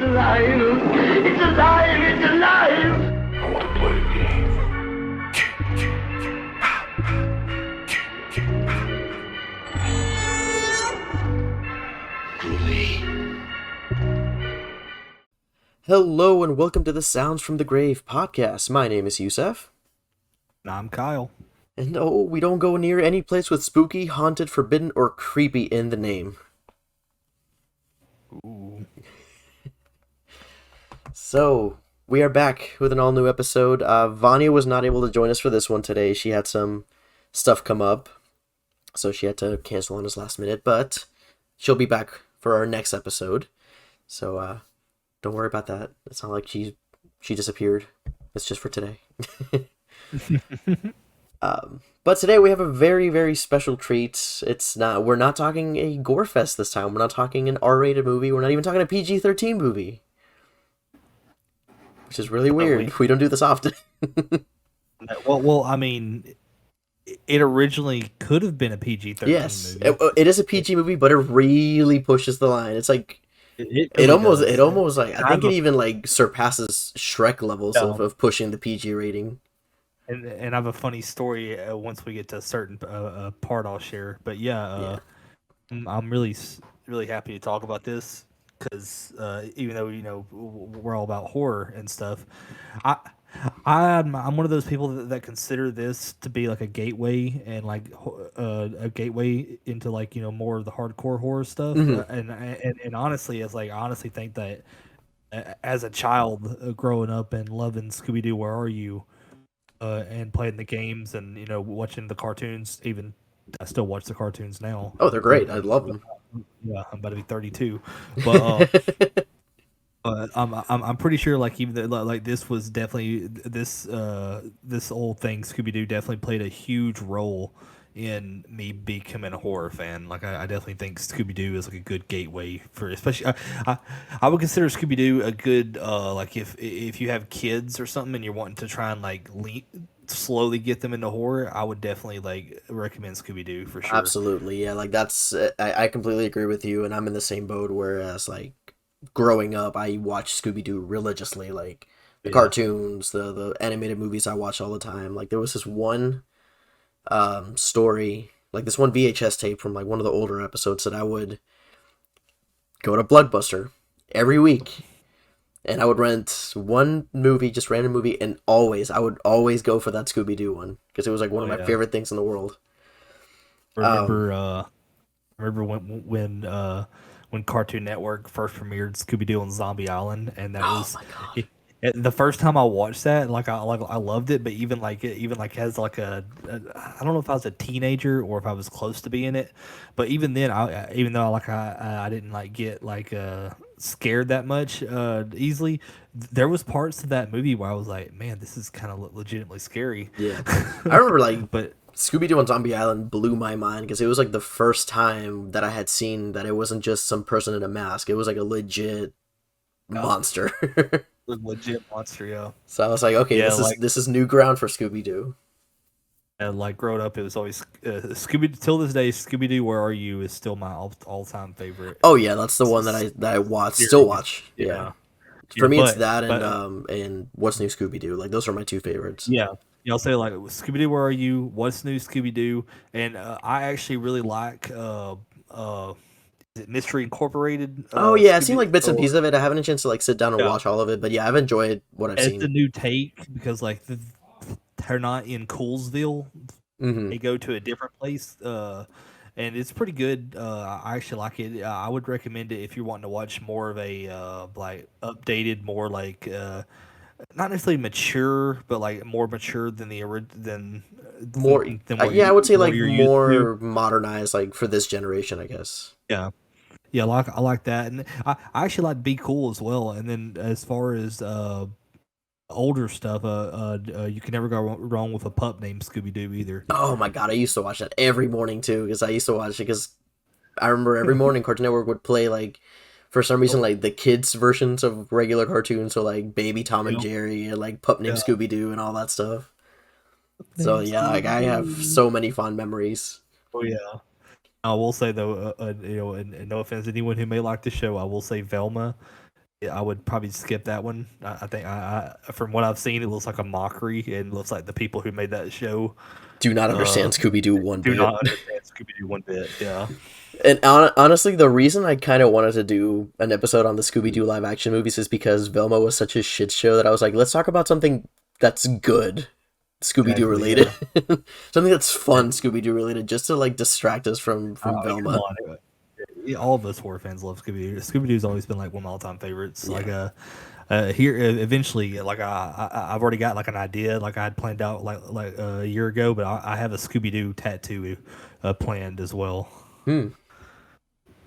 alive! It's alive! It's alive! I want to play a game. Hello and welcome to the Sounds from the Grave podcast. My name is Yussef. And I'm Kyle. And no, we don't go near any place with spooky, haunted, forbidden, or creepy in the name. Ooh. So, we are back with an all-new episode. Vanya was not able to join us for this one today. She had some stuff come up, so she had to cancel on us last minute, but she'll be back for our next episode. So, don't worry about that. It's not like she disappeared. It's just for today. But today we have a very, very special treat. We're not talking a gore fest this time. We're not talking an R-rated movie. We're not even talking a PG-13 movie. Which is really weird. We don't do this often. Well, I mean, it originally could have been a PG-13 yes, movie. it is a PG movie, but it really pushes the line. It's like it almost like I think it even like surpasses Shrek levels of pushing the PG rating. And I have a funny story once we get to a certain part I'll share. But I'm really happy to talk about this because even though we're all about horror and stuff, I'm one of those people that consider this to be like a gateway and like a gateway into like more of the hardcore horror stuff. Mm-hmm. And honestly, I honestly think that as a child growing up and loving Scooby-Doo, Where Are You? And playing the games and watching the cartoons. Even I still watch the cartoons now. Oh, they're great. I love them. Yeah, I'm about to be 32, but I'm pretty sure like even like this was definitely this old thing Scooby-Doo definitely played a huge role in me becoming a horror fan. Like I definitely think Scooby-Doo is like a good gateway for, especially I would consider Scooby-Doo a good like if you have kids or something and you're wanting to try and like slowly get them into horror, I would definitely like recommend Scooby-Doo for sure. Absolutely, yeah. Like that's I completely agree with you, and I'm in the same boat. Whereas like growing up, I watched Scooby-Doo religiously, like the cartoons, the animated movies I watch all the time. Like there was this one story, like this one VHS tape from like one of the older episodes that I would go to Blockbuster every week and I would rent one movie, just random movie, and I would always go for that Scooby-Doo one because it was like one of my favorite things in the world. Remember when Cartoon Network first premiered Scooby-Doo on Zombie Island, and that was my God. The first time I watched that, like I loved it, but even as like I don't know if I was a teenager or if I was close to being it, but even then, even though I didn't like get like scared that much easily, there was parts of that movie where I was like, man, this is kind of legitimately scary. Yeah, I remember like, but Scooby-Doo on Zombie Island blew my mind because it was like the first time that I had seen that it wasn't just some person in a mask; it was like a legit monster. Legit monster, yeah. So I was like, okay, this is new ground for Scooby-Doo. And like growing up, it was always Scooby. Till this day, Scooby-Doo, Where Are You? Is still my all-time favorite. Oh yeah, that's the one that I still watch. Yeah. For me, it's that and What's New Scooby-Doo. Like those are my two favorites. Yeah. I'll say like Scooby-Doo, Where Are You? What's New Scooby-Doo? And I actually really like is it Mystery Incorporated? Oh yeah, I've seen like bits and pieces of it. I haven't had a chance to like sit down and watch all of it, but yeah, I've enjoyed what I've seen. It's a new take because like they're not in Coolsville. Mm-hmm. They go to a different place, and it's pretty good. I actually like it. I would recommend it if you're wanting to watch more of a like updated, more like not necessarily mature, but like more mature than the than more. I would say like more modernized, like for this generation, I guess. Yeah. Yeah, I like that, and I actually like Be Cool as well. And then as far as older stuff, you can never go wrong with a pup named Scooby-Doo either. Oh my God, I used to watch that every morning too because I used to watch it because I remember every morning Cartoon Network would play like for some reason like the kids versions of regular cartoons, so like Baby Tom and Jerry and like Pup Named Scooby-Doo and all that stuff. So yeah, like I have so many fond memories. Oh yeah. I will say though, and no offense to anyone who may like the show, I will say Velma I would probably skip that one. I think from what I've seen, it looks like a mockery, and looks like the people who made that show Do not understand Scooby-Doo one do bit. not understand Scooby-Doo one bit. Yeah. And honestly, the reason I kind of wanted to do an episode on the Scooby-Doo live action movies is because Velma was such a shit show that I was like, let's talk about something that's good Scooby-Doo related. Yeah. Something that's fun Scooby-Doo related, just to like distract us from Velma. All of us horror fans love Scooby-Doo. Scooby-Doo's always been like one of my all-time favorites. Yeah. Like here eventually, like I've already got like an idea, like I had planned out like a year ago, but I have a Scooby-Doo tattoo planned as well.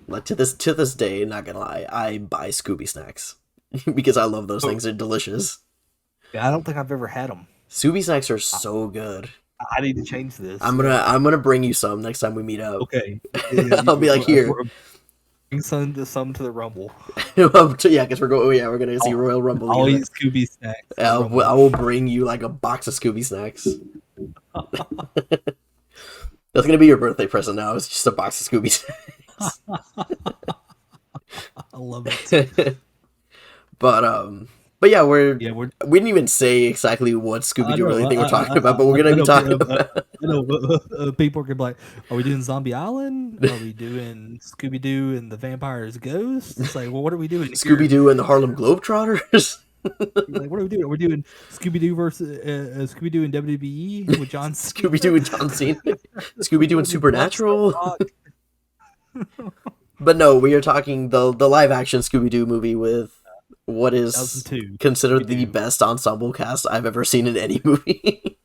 Like to this day, not gonna lie, I buy Scooby snacks because I love those things. They're delicious. Yeah, I don't think I've ever had them. Scooby snacks are so good. I need to change this. I'm gonna bring you some next time we meet up. Okay. I'll be like, here. Bring some to the Rumble. Yeah, because we're gonna see Royal Rumble. I'll eat Scooby snacks. I will bring you like a box of Scooby snacks. That's gonna be your birthday present now. It's just a box of Scooby snacks. I love it. But yeah, we didn't even say exactly what Scooby-Doo really think we're talking about, but we're gonna be talking about. People are gonna be like, "Are we doing Zombie Island? Are we doing Scooby-Doo and the Vampire's Ghost?" It's like, well, what are we doing? Scooby-Doo and the Harlem Globetrotters. Like, what are we doing? We're doing Scooby-Doo versus Scooby-Doo and WWE with John Scooby-Doo and John Cena. Scooby-Doo and Supernatural. But no, we are talking the live action Scooby-Doo movie with what is considered the best ensemble cast I've ever seen in any movie.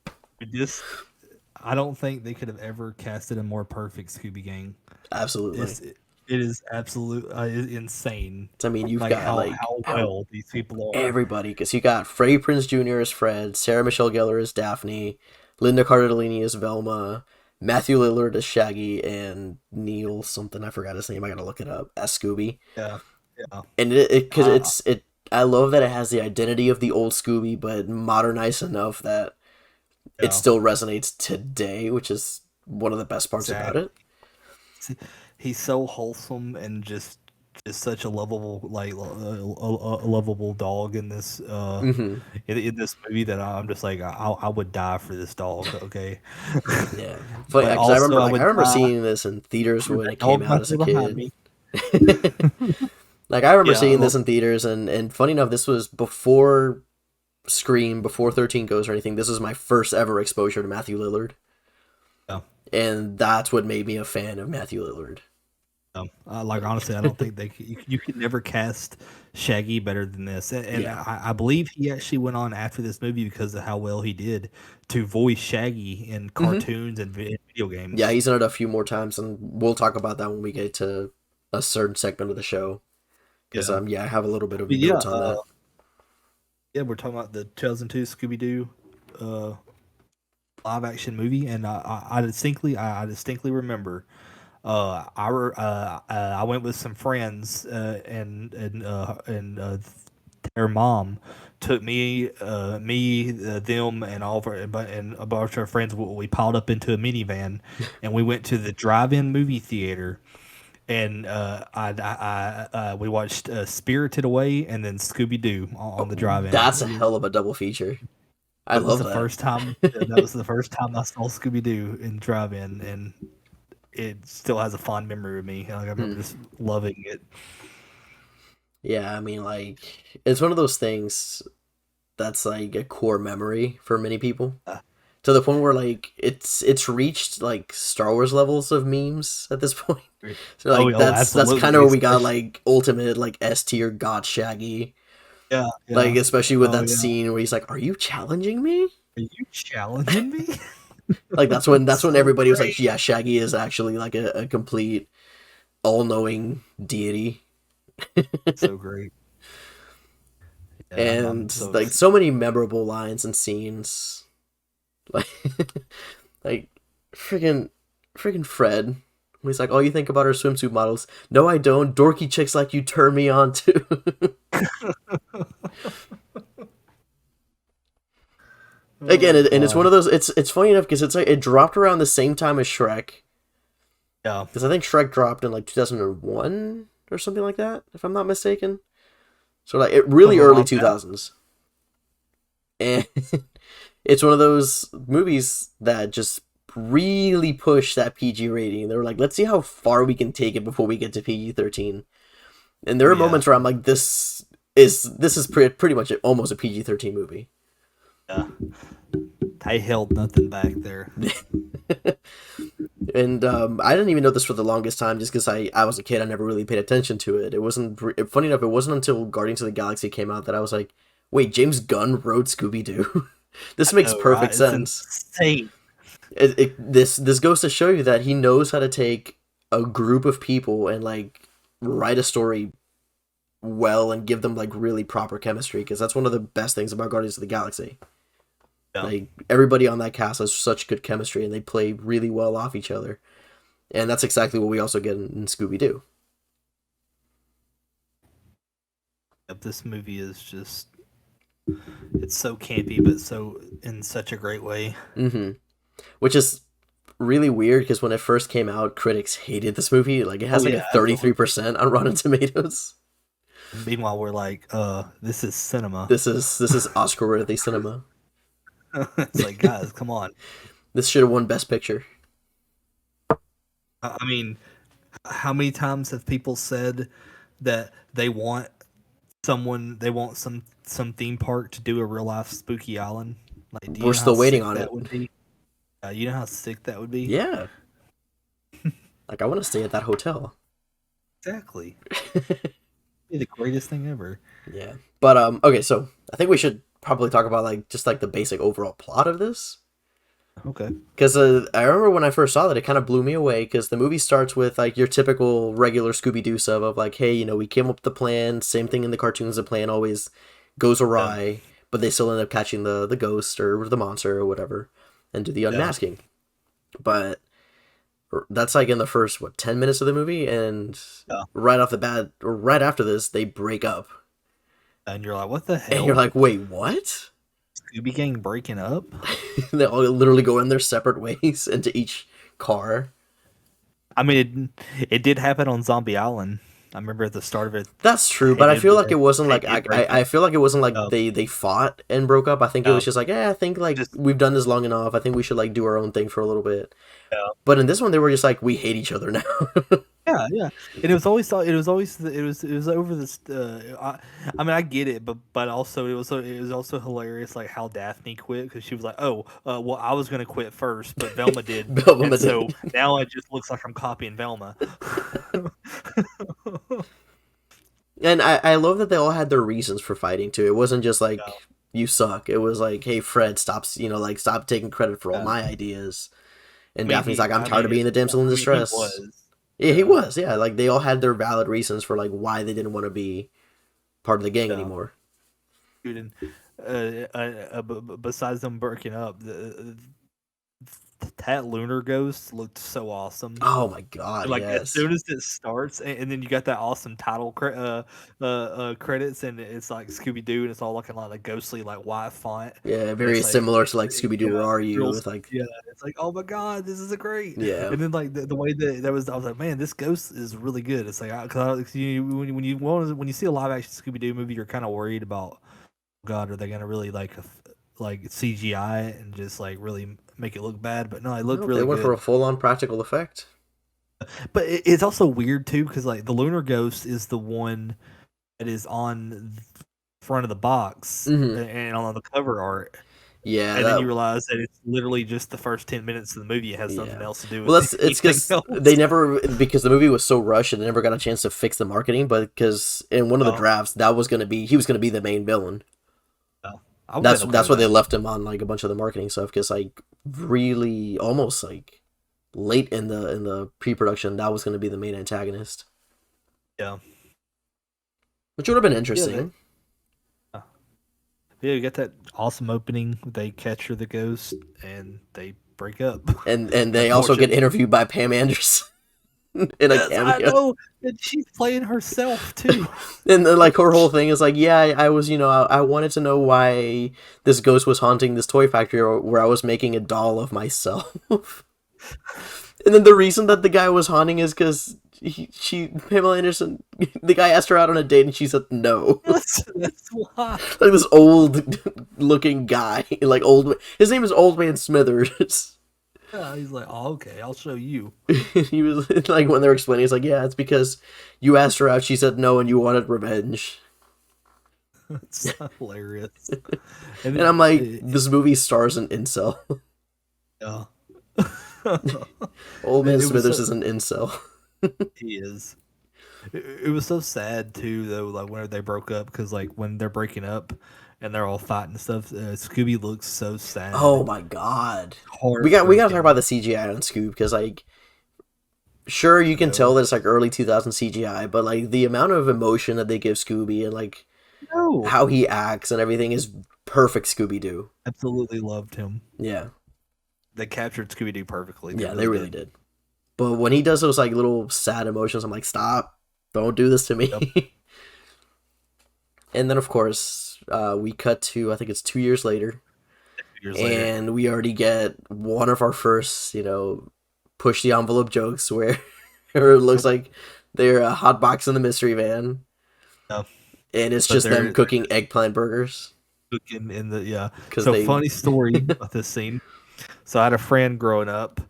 I don't think they could have ever casted a more perfect Scooby Gang. Absolutely. It is absolutely insane. I mean, you've got how well these people are. Everybody, because you got Freddie Prinze Jr. as Fred, Sarah Michelle Gellar as Daphne, Linda Cardellini as Velma, Matthew Lillard as Shaggy, and Neil something, I forgot his name, I gotta look it up, as Scooby. Yeah. And I love that it has the identity of the old Scooby, but modernized enough that it still resonates today, which is one of the best parts about it. He's so wholesome and just such a lovable, like a lovable dog in this in this movie that I'm just like I would die for this dog. Okay. Yeah, but I remember seeing this in theaters when it came out as a kid. Like I remember seeing this in theaters, and funny enough, this was before Scream, before 13 Ghosts or anything. This was my first ever exposure to Matthew Lillard. Yeah. And that's what made me a fan of Matthew Lillard. Like honestly, I don't think you could never cast Shaggy better than this. And I believe he actually went on after this movie because of how well he did to voice Shaggy in cartoons and video games. Yeah, he's done it a few more times, and we'll talk about that when we get to a certain segment of the show. Because I have a little bit of notes on that. Yeah, we're talking about the 2002 Scooby-Doo live action movie, and I distinctly remember I went with some friends and their mom took me, them, and all of our and a bunch of our friends. We piled up into a minivan, and we went to the drive-in movie theater. And we watched Spirited Away and then Scooby-Doo on the drive-in. That's a hell of a double feature. I love that. That was the first time I saw Scooby-Doo in drive-in, and it still has a fond memory of me. Like, I remember just loving it. Yeah, I mean, like, it's one of those things that's like a core memory for many people. To the point where like it's reached like Star Wars levels of memes at this point. So like that's kind of where we got like ultimate like S tier God Shaggy. Yeah. Like especially with that scene where he's like, "Are you challenging me? Are you challenging me?" Like that's when everybody was like, "Yeah, Shaggy is actually like a complete all-knowing deity." So great. Yeah, and like so many memorable lines and scenes. Like freaking Fred. He's like, "Oh, you think about our swimsuit models?" "No, I don't. Dorky chicks like you turn me on too." Again, and it's one of those. It's funny enough because it's like it dropped around the same time as Shrek. Yeah, because I think Shrek dropped in like 2001 or something like that, if I'm not mistaken. So like it really From early around that. 2000s. And it's one of those movies that just really push that PG rating. They were like, let's see how far we can take it before we get to PG-13. And there are Yeah. moments where I'm like, this is pretty much almost a PG-13 movie. Yeah. They held nothing back there. And I didn't even know this for the longest time, just because I was a kid. I never really paid attention to it. It wasn't funny enough. It wasn't until Guardians of the Galaxy came out that I was like, wait, James Gunn wrote Scooby-Doo. This makes perfect sense. Insane. This goes to show you that he knows how to take a group of people and like write a story well and give them like really proper chemistry, because that's one of the best things about Guardians of the Galaxy. Yeah. Like everybody on that cast has such good chemistry and they play really well off each other, and that's exactly what we also get in Scooby-Doo. This movie is just, it's so campy, but so in such a great way. Mm-hmm. Which is really weird because when it first came out, critics hated this movie. Like it has a 33% on Rotten Tomatoes. Meanwhile, we're like, this is cinema. This is Oscar-worthy cinema. It's like, guys, come on. This should have won Best Picture. I mean, how many times have people said that they want some theme park to do a real life Spooky Island? Like, We're still waiting on it. Would be? You know how sick that would be? Yeah. Like I want to stay at that hotel. Exactly. Be the greatest thing ever. Yeah. But okay, so I think we should probably talk about like just like the basic overall plot of this. Okay. Because I remember when I first saw that, it kind of blew me away, because the movie starts with like your typical regular Scooby-Doo stuff of like, hey, you know, we came up with the plan, same thing in the cartoons, the plan always goes awry, but they still end up catching the ghost or the monster or whatever and do the unmasking. But that's like in the first 10 minutes of the movie, and right off the bat, or right after this, they break up. And you're like, what the hell? And you're like, wait, what? Scooby Gang breaking up? They all literally go in their separate ways into each car. I mean, it did happen on Zombie Island. I remember at the start of it. That's true, but I feel like it wasn't like I feel like it wasn't like they fought and broke up. I think it was just like, I think like we've done this long enough. I think we should like do our own thing for a little bit. Yeah. But in this one, they were just like, we hate each other now. Yeah. And it was always over this. I mean, I get it, but also it was also hilarious, like how Daphne quit, because she was like, well, I was gonna quit first, but Velma did. Velma did. So now it just looks like I'm copying Velma. And I love that they all had their reasons for fighting too. It wasn't just like you suck. It was like, hey, Fred, stop taking credit for all my ideas. And Daphne's like, I'm tired of being the damsel in distress. He was. Yeah, like they all had their valid reasons for like why they didn't want to be part of the gang anymore. Dude, and besides them breaking up, that lunar ghost looked so awesome. Oh my god! Like yes. As soon as it starts, and then you got that awesome title credits, and it's like Scooby-Doo, and it's all looking like a ghostly like white font. Yeah, very similar to like Scooby-Doo. Where are you? With like it's like, oh my god, this is great. Yeah, and then like the way that was, I was like, man, this ghost is really good. It's like when you see a live action Scooby-Doo movie, you're kind of worried about, God, are they gonna really like CGI and just like really make it look bad? But no, it looked really good. They went for a full-on practical effect. But it's also weird too, because like the lunar ghost is the one that is on the front of the box and on the cover art. Yeah, and then you realize that it's literally just the first 10 minutes of the movie. It has nothing else to do with. Well, it's because they never, because the movie was so rushed and they never got a chance to fix the marketing. But because in one of the drafts, he was gonna be the main villain. That's why they left him on like a bunch of the marketing stuff, because like really almost like late in the pre-production, that was going to be the main antagonist. Yeah, which would have been interesting. Yeah, you get that awesome opening. They capture the ghost and they break up. And they also get interviewed by Pam Anderson. In a cameo. I know, and she's playing herself too. And then, like, her whole thing is like, I was, I wanted to know why this ghost was haunting this toy factory where I was making a doll of myself. And then the reason that the guy was haunting is because Pamela Anderson, the guy asked her out on a date and she said no. That's why. Like this old looking guy, like his name is Old Man Smithers. Yeah, he's like, oh, okay, I'll show you. He was like, when they're explaining, it's like, yeah, it's because you asked her out, she said no, and you wanted revenge. It's hilarious. And I'm like, this movie stars an incel. Yeah. Old Man Smithers is an incel. He is. It was so sad too, though. Like whenever they broke up, because like when they're breaking up and they're all fighting and stuff, Scooby looks so sad. Oh my god, we got to talk about the CGI on Scoob, because like, sure you can tell that it's like early 2000 CGI, but like the amount of emotion that they give Scooby and like how he acts and everything is perfect Scooby-Doo. Absolutely loved him. Yeah, they captured Scooby-Doo perfectly. They really did. But when he does those like little sad emotions, I'm like, stop, don't do this to me. Yep. And then of course we cut to, I think it's 2 years later. And we already get one of our first, push the envelope jokes where it looks like they're hotboxing the mystery van. Yep. And it's just them cooking eggplant burgers. Cooking in the So funny story about this scene. So I had a friend growing up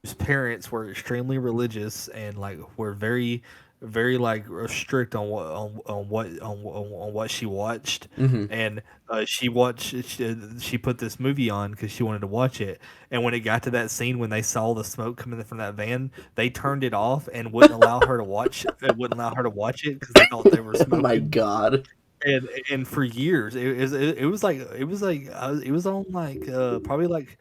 whose parents were extremely religious and like were very, very like strict on what she watched. Mm-hmm. And she put this movie on because she wanted to watch it. And when it got to that scene when they saw the smoke coming from that van, they turned it off and wouldn't allow her to watch. Wouldn't allow her to watch it because they thought they were smoking. Oh my god! And for years it was on like probably like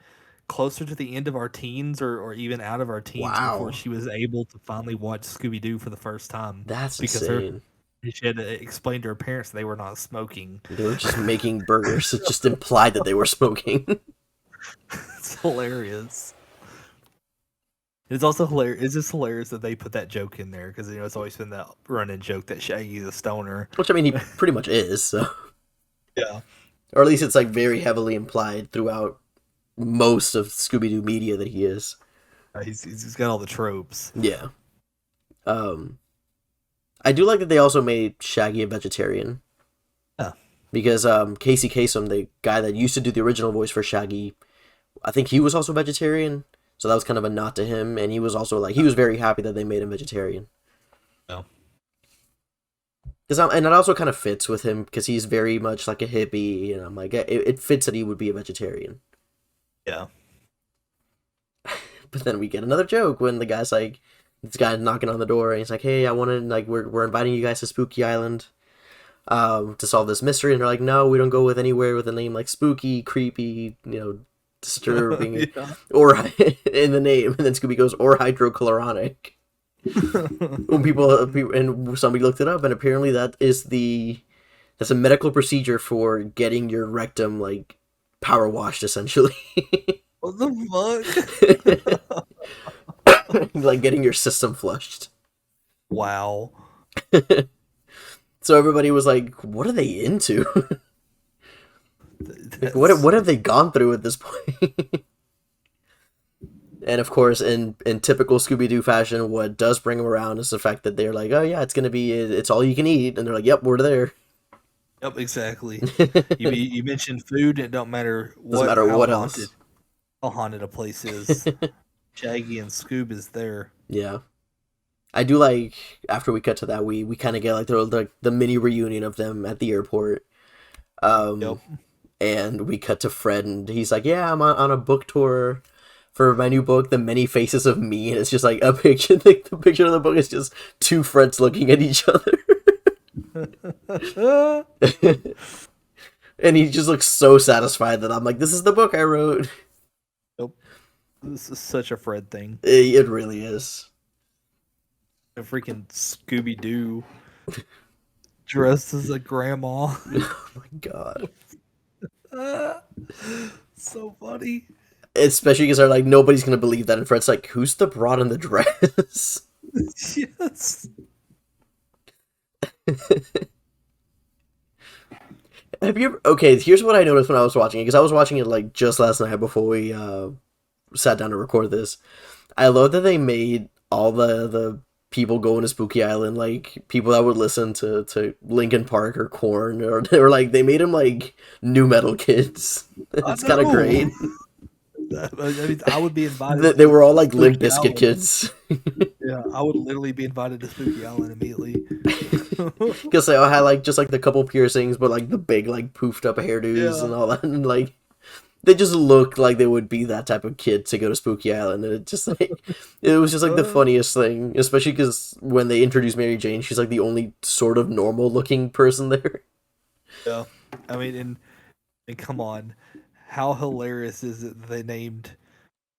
closer to the end of our teens or even out of our teens before she was able to finally watch Scooby-Doo for the first time. That's insane. She had to explain to her parents they were not smoking. They were just making burgers. It just implied that they were smoking. It's hilarious. It's also hilarious. It's just hilarious that they put that joke in there because it's always been that running joke that Shaggy's a stoner. Which I mean, he pretty much is. So yeah, or at least it's like very heavily implied throughout most of Scooby-Doo media that he is. He's got all the tropes. Yeah. I do like that they also made Shaggy a vegetarian. Yeah. Because Casey Kasem, the guy that used to do the original voice for Shaggy, I think he was also vegetarian. So that was kind of a nod to him, and he was also like, he was very happy that they made him vegetarian. Yeah. And it also kind of fits with him because he's very much like a hippie, and I'm like, it fits that he would be a vegetarian. Yeah. But then we get another joke when the guy's like, this guy knocking on the door, and he's like, hey, I want to, like, we're inviting you guys to Spooky Island to solve this mystery. And they're like, no, we don't go with anywhere with a name like spooky, creepy, disturbing, or in the name. And then Scooby goes, or hydrochloronic. When people, and somebody looked it up, and apparently that's a medical procedure for getting your rectum, like, power washed, essentially. What the fuck? Like getting your system flushed. Wow. So everybody was like, what are they into? Like, what have they gone through at this point? And of course, in typical Scooby-Doo fashion, what does bring them around is the fact that they're like, oh yeah, it's all you can eat. And they're like, yep, we're there. Yep, exactly. You mentioned food, and it don't matter what else. How haunted a place is. Shaggy and Scoob is there. Yeah. I do like, after we cut to that, we kind of get like the mini reunion of them at the airport. Yep. And we cut to Fred, and he's like, yeah, I'm on a book tour for my new book, The Many Faces of Me. And it's just like a picture, the picture of the book is just two Freds looking at each other. And he just looks so satisfied that I'm like, this is the book I wrote. Nope. This is such a Fred thing. It really is. A freaking Scooby-Doo dressed as a grandma. Oh my god. So funny. Especially because they're like, nobody's gonna believe that. And Fred's like, who's the broad in the dress? Yes. Have you ever... Okay, here's what I noticed when I was watching it, because I was watching it like just last night before we sat down to record this. I love that they made all the people going to Spooky Island, like people that would listen to Linkin Park or Korn, or like they made them like new metal kids. It's kind of great. I mean, I would be invited. They were all like Spooky Limp Bizkit Island. kids. Yeah, I would literally be invited to Spooky Island immediately. Because they all had like just like the couple piercings, but like the big like poofed up hairdos and all that, and like they just look like they would be that type of kid to go to Spooky Island, and it was just like the funniest thing, especially because when they introduced Mary Jane, she's like the only sort of normal looking person there. Yeah, I mean, and come on, how hilarious is it that they named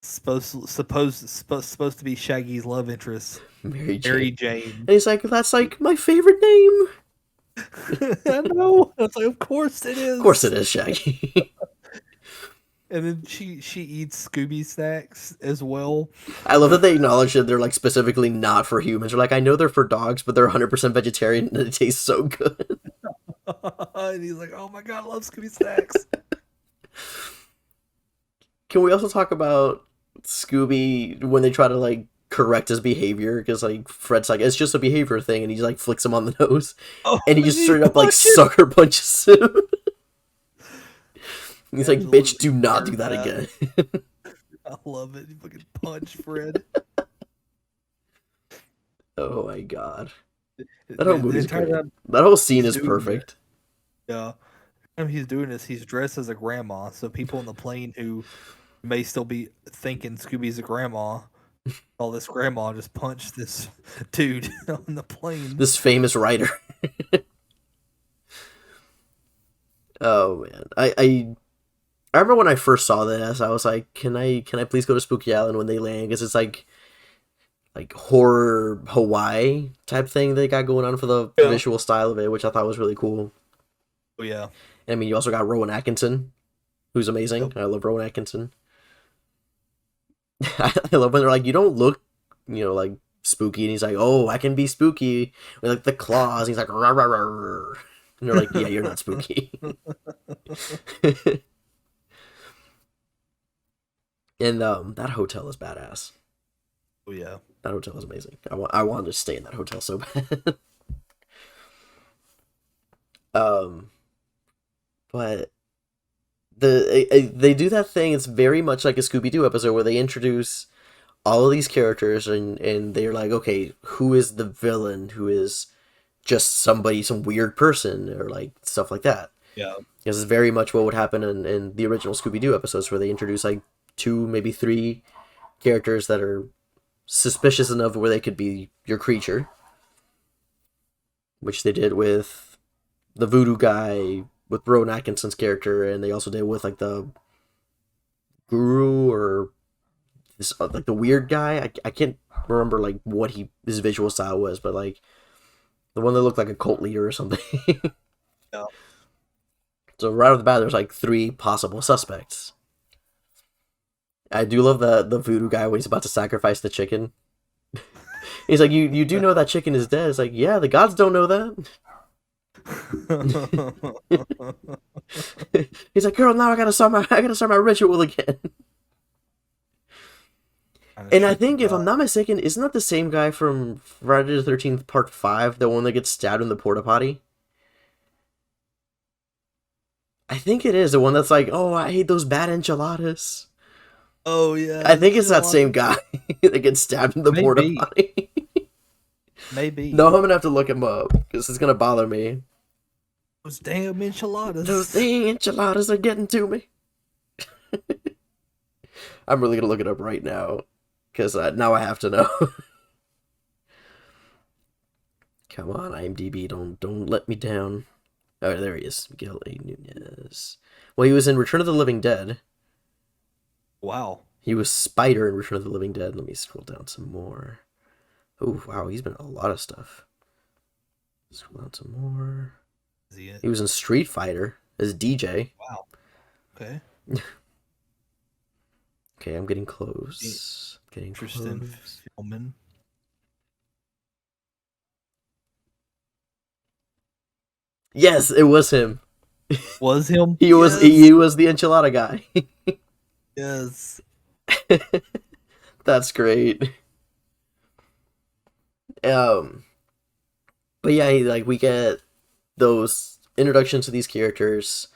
supposed to be Shaggy's love interest Mary Jane? And he's like, that's like my favorite name. I know. It's like, of course it is. Of course it is, Shaggy. And then she eats Scooby snacks as well. I love that they acknowledge that they're like specifically not for humans. They're like, I know they're for dogs, but they're 100% vegetarian and it tastes so good. And he's like, oh my god, I love Scooby snacks. Can we also talk about Scooby when they try to like correct his behavior? Because like Fred's like, it's just a behavior thing, and he like flicks him on the nose, and he just straight up like sucker punches him. He's like, bitch, do not do that again. I love it. You fucking punch Fred. Oh my god. That whole movie's great. That whole scene is perfect. Yeah. When he's doing this, he's dressed as a grandma, so people on the plane who may still be thinking Scooby's a grandma, all this grandma just punched this dude on the plane. This famous writer. Oh man. I remember when I first saw this, I was like, can I please go to Spooky Island when they land? Because it's like horror Hawaii type thing they got going on for the visual style of it, which I thought was really cool. Oh yeah. And I mean, you also got Rowan Atkinson, who's amazing. Yep. I love Rowan Atkinson. I love when they're like, you don't look, like spooky, and he's like, oh, I can be spooky with like the claws. And he's like, rah, rah, rah, rah. And they're like, yeah, you're not spooky. And that hotel is badass. Oh yeah, that hotel is amazing. I wanted to stay in that hotel so bad. But they do that thing. It's very much like a Scooby-Doo episode where they introduce all of these characters and they're like, okay, who is the villain? Who is just some weird person, or like stuff like that. Yeah, this is very much what would happen in the original Scooby-Doo episodes, where they introduce like 2, maybe 3 characters that are suspicious enough where they could be your creature, which they did with the voodoo guy, with Rowan Atkinson's character, and they also did with like the guru, or this like the weird guy. I can't remember like what his visual style was, but like the one that looked like a cult leader or something. Yeah. So right off the bat, there's like 3 possible suspects. I do love the voodoo guy when he's about to sacrifice the chicken. He's like, you do know that chicken is dead. It's like, yeah, the gods don't know that. He's like, girl, now I gotta start my ritual again. And I think, if I'm not mistaken, isn't that the same guy from Friday the 13th Part 5, the one that gets stabbed in the porta potty? I think it is the one that's like, oh, I hate those bad enchiladas. Oh yeah, I think it's that same guy that gets stabbed in the porta potty. Maybe. No, I'm gonna have to look him up because it's gonna bother me. Those damn enchiladas. Those dang enchiladas are getting to me. I'm really gonna look it up right now because now I have to know. Come on, IMDb, don't let me down. Oh, there he is, Miguel A. Nunez. Well, he was in Return of the Living Dead. Wow. He was Spider in Return of the Living Dead. Let me scroll down some more. Oh, wow, he's been in a lot of stuff. Scroll down some more. Is he it? He was in Street Fighter as DJ. Wow. Okay. Okay, I'm getting close. Getting Tristan close. Filman. Yes, it was him. Was him? He was the enchilada guy. Yes. That's great. Um, but yeah, like we get those introductions to these characters,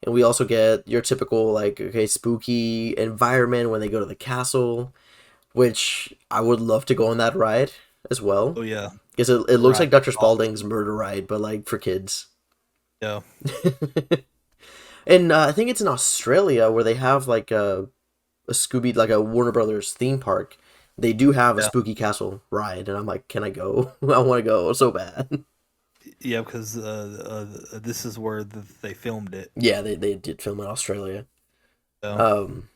and we also get your typical like okay spooky environment when they go to the castle, which I would love to go on that ride as well. Oh yeah, Because it looks right. like Dr. Awesome. Spaulding's murder ride, but like for kids. Yeah, And I think it's in Australia where they have like a Scooby, like a Warner Brothers theme park. They do have a yeah, Spooky Castle ride, and I'm like, can I go? I want to go so bad. yeah. Because this is where they filmed it. Yeah, they did film in Australia. So Um,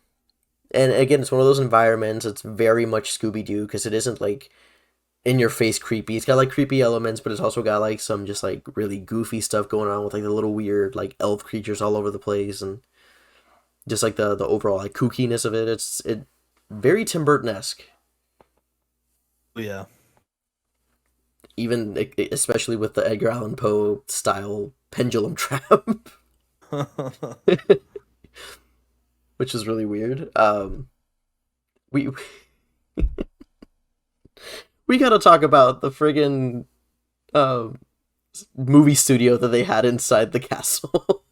and again, it's one of those environments. It's very much Scooby Doo because it isn't like in your face creepy. It's got like creepy elements, but it's also got like some just like really goofy stuff going on with like the little weird like elf creatures all over the place and just like the overall like kookiness of it. It very Tim Burton-esque. yeah, Even especially with the Edgar Allan Poe style pendulum trap, which is really weird. We we gotta talk about the friggin' um movie studio that they had inside the castle,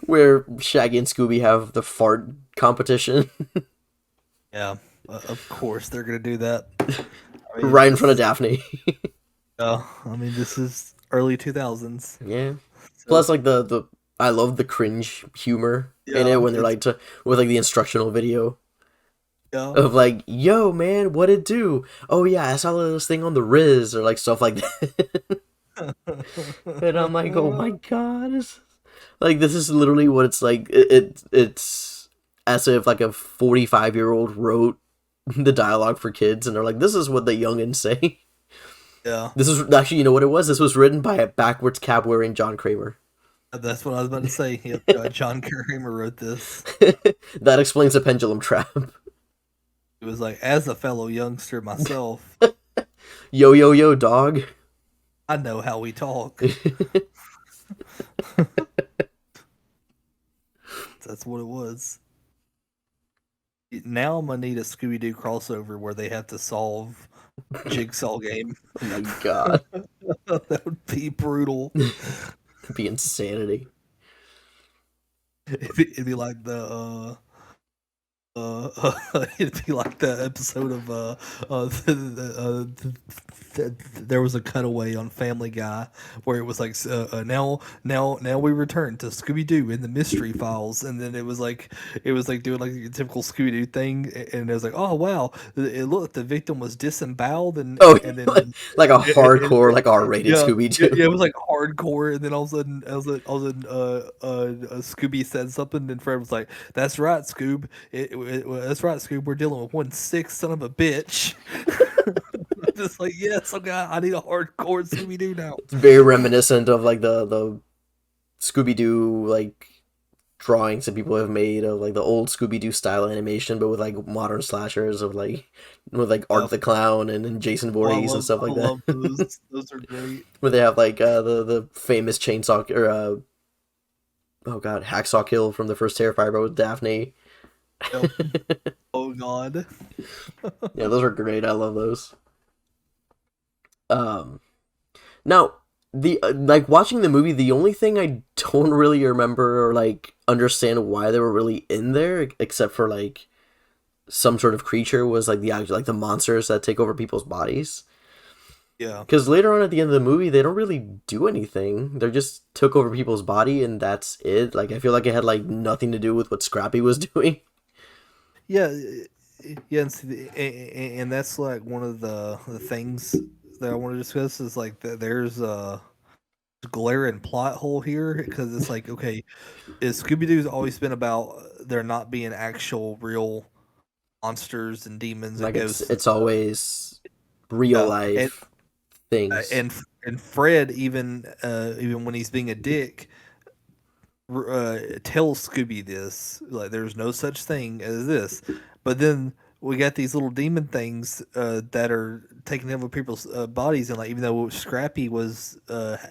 where Shaggy and Scooby have the fart competition yeah. Of course, they're gonna do that. I mean, right in front of Daphne. I mean, this is early 2000s. Yeah. So Plus, like the I love the cringe humor in it yeah, when they're it's like with like the instructional video yeah. of like, "Yo, man, what it do? Oh yeah, I saw this thing on the Riz or like stuff like that." And I'm like, "Oh my god!" Like this is literally what it's like. It's as if like a 45-year-old wrote the dialogue for kids, and they're like, "This is what the youngins say." Yeah, This is actually, you know what it was? This was written by a backwards cab wearing John Kramer. that's what I was about to say. Yep, John Kramer wrote this. That explains the pendulum trap. It was like, as a fellow youngster myself, Yo yo yo, dog. I know how we talk. That's what it was. Now I'm gonna need a Scooby-Doo crossover where they have to solve Jigsaw game. Oh my god, That would be brutal. that'd be insanity. It'd be like it'd be like the episode of there was a cutaway on Family Guy where it was like now we return to Scooby Doo in the mystery files, and then it was like doing like a typical Scooby Doo thing, and it was like, oh wow, it looked the victim was disemboweled, Oh, and then like a hardcore, like R-rated yeah, Scooby yeah, Doo. it was like hardcore, and then all of a sudden, Scooby said something, and Fred was like, "That's right, Scoob. That's right, Scoob. We're dealing with 1/6 son of a bitch." Just like, yes, okay, I need a hardcore Scooby Doo now. It's very reminiscent of like the Scooby Doo like drawings that people have made of like the old Scooby Doo style animation, but with like modern slashers of like with like Art the Clown and Jason Oh, Voorhees and stuff I like love that. those. Those are great. Where they have like the famous chainsaw or oh god, hacksaw kill from the first Terrifier with Daphne. Yep. Oh God. Yeah, those are great. I love those. Um, Now the like watching the movie, the only thing I don't really remember or like understand why they were really in there, except for like some sort of creature, was like the actual like the monsters that take over people's bodies. Yeah. Because later on at the end of the movie, they don't really do anything. They just took over people's body and that's it. Like I feel like it had like nothing to do with what Scrappy was doing. Yeah. Yeah. And that's like one of the things that I want to discuss is like there's a glaring plot hole here because it's like, okay, is Scooby Doo's always been about there not being actual real monsters and demons and Like ghosts and it's stuff. always real Yeah, and life things. and Fred even when he's being a dick tells Scooby this like there's no such thing as this, but then we got these little demon things that are taking over people's bodies, and like even though Scrappy was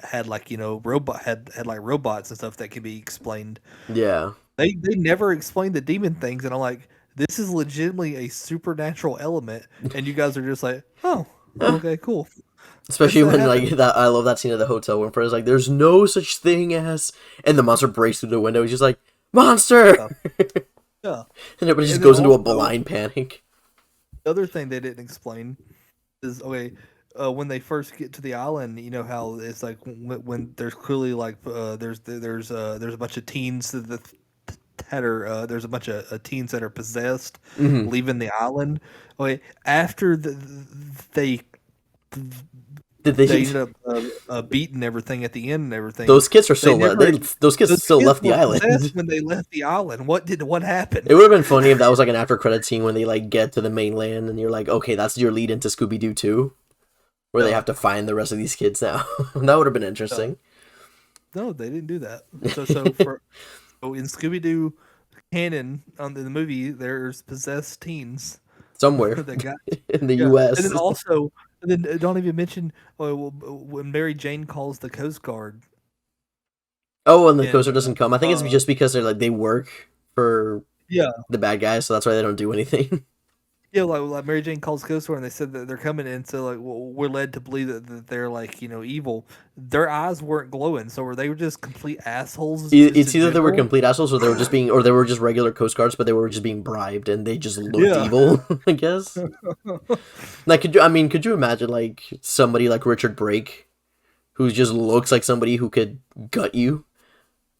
had like robot had like robots and stuff that can be explained, Yeah. they never explained the demon things, and I'm like, this is legitimately a supernatural element, and you guys are just like, oh, Okay, cool. Especially Guess that when like happened. that, I love that scene at the hotel when Fred's like, "There's no such thing as," and the monster breaks through the window. He's just like, "Monster!" Yeah, yeah. And everybody just And then goes into a also, blind panic. the other thing they didn't explain is okay. When they first get to the island, you know how it's like when there's clearly like there's a bunch of teens that are there's a bunch of teens that are possessed Hmm. leaving the island. Okay, after they Did they? they ended up beating everything at the end and everything. Those kids are They still never those kids those still kids left the were possessed island. when they left the island. What happened? It would have been funny if that was like an after credit scene when they like get to the mainland and you're like, okay, that's your lead into Scooby-Doo 2, where they Yeah, have to find the rest of these kids now. That would have been yeah. interesting. No, they didn't do that. So in Scooby Doo canon on the movie, there's possessed teens Somewhere that got in the yeah, and U.S. then also and then don't even mention when Mary Jane calls the Coast Guard Oh, and the and coaster doesn't come. I think it's just because they're like they work for yeah. the bad guys, so that's why they don't do anything. Yeah, like Mary Jane calls Ghost War, and they said that they're coming in, so like we're led to believe that they're like evil. Their eyes weren't glowing, so were they just complete assholes just It's in either they were general? complete assholes or they were just being, or they were just regular Coast Guards, but they were just being bribed and they just looked Yeah, evil. I guess. Like, could you imagine like somebody like Richard Brake, who just looks like somebody who could gut you,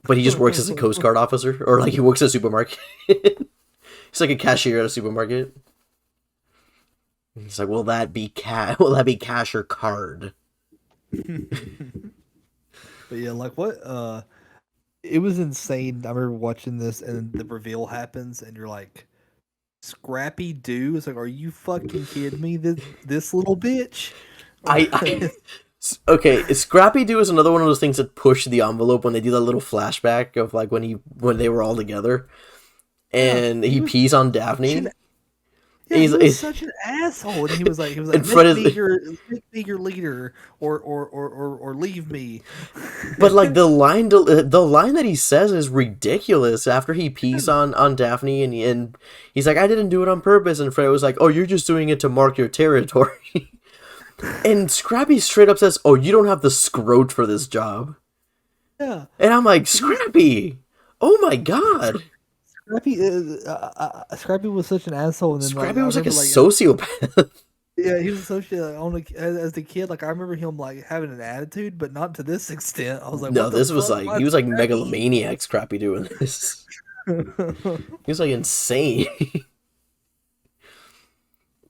but he just works as a Coast Guard officer, or like he works at a supermarket. He's like a cashier at a supermarket. He's like, will that be Will that be cash or card? but yeah, like what? It was insane. I remember watching this, and the reveal happens, and you're like, Scrappy Doo. It's like, are you fucking kidding me? This little bitch. I Okay, Scrappy Doo is another one of those things that push the envelope when they do that little flashback of like when they were all together, Yeah, and he pees on Daphne. yeah, he was such an asshole, and he was like, And Fred make me your leader, or leave me. but like the line that he says is ridiculous after he pees on Daphne, and he's like, I didn't do it on purpose, and Fred was like, oh, you're just doing it to mark your territory. And Scrappy straight up says, oh, you don't have the scrote for this job. Yeah, And I'm like, Scrappy, oh my god. Scrappy was such an asshole, and then like Scrappy I was like a remember like sociopath. yeah, he was so shit. Like, as a kid, like I remember him like having an attitude, but not to this extent. I was like, No, what the this was fuck? like Why he was like Scrappy? megalomaniac Scrappy doing this. He was like insane.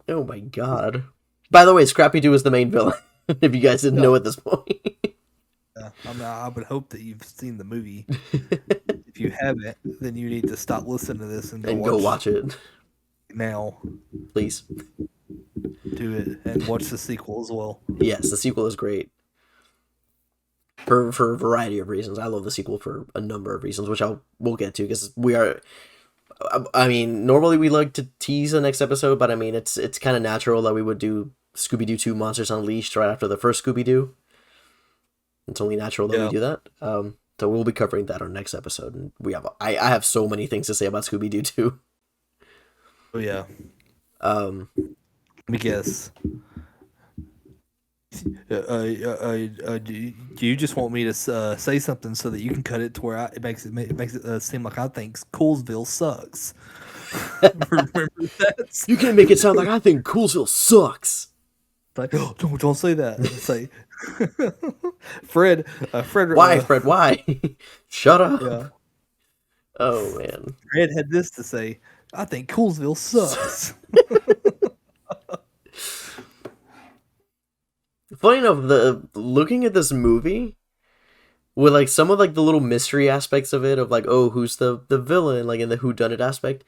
Oh my god. By the way, Scrappy Doo is the main villain. If you guys didn't Yeah, know at this point. yeah. I mean, I would hope that you've seen the movie. If you haven't, then you need to stop listening to this and And go watch it, it now. please. Do it and watch the sequel as well. Yes, the sequel is great. For a variety of reasons. I love the sequel for a number of reasons, which we'll get to because we are. I mean, normally we like to tease the next episode, but I mean, it's kind of natural that we would do Scooby-Doo 2 Monsters Unleashed right after the first Scooby-Doo. It's only natural that we Yeah. do that. So we'll be covering that on next episode, and I have so many things to say about Scooby-Doo 2. Oh yeah. Um, Let me guess. Do you just want me to say something so that you can cut it to where it makes it seem like I think Coolsville sucks? Remember that? you can make it sound like I think Coolsville sucks. It's like, oh, don't say that. It's like Fred. Why, Fred? Why? Shut up. Yeah, Oh man. Fred had this to say. I think Coolsville sucks. Funny enough, the looking at this movie with like some of like the little mystery aspects of it, of like, oh, who's the villain, like in the whodunit aspect,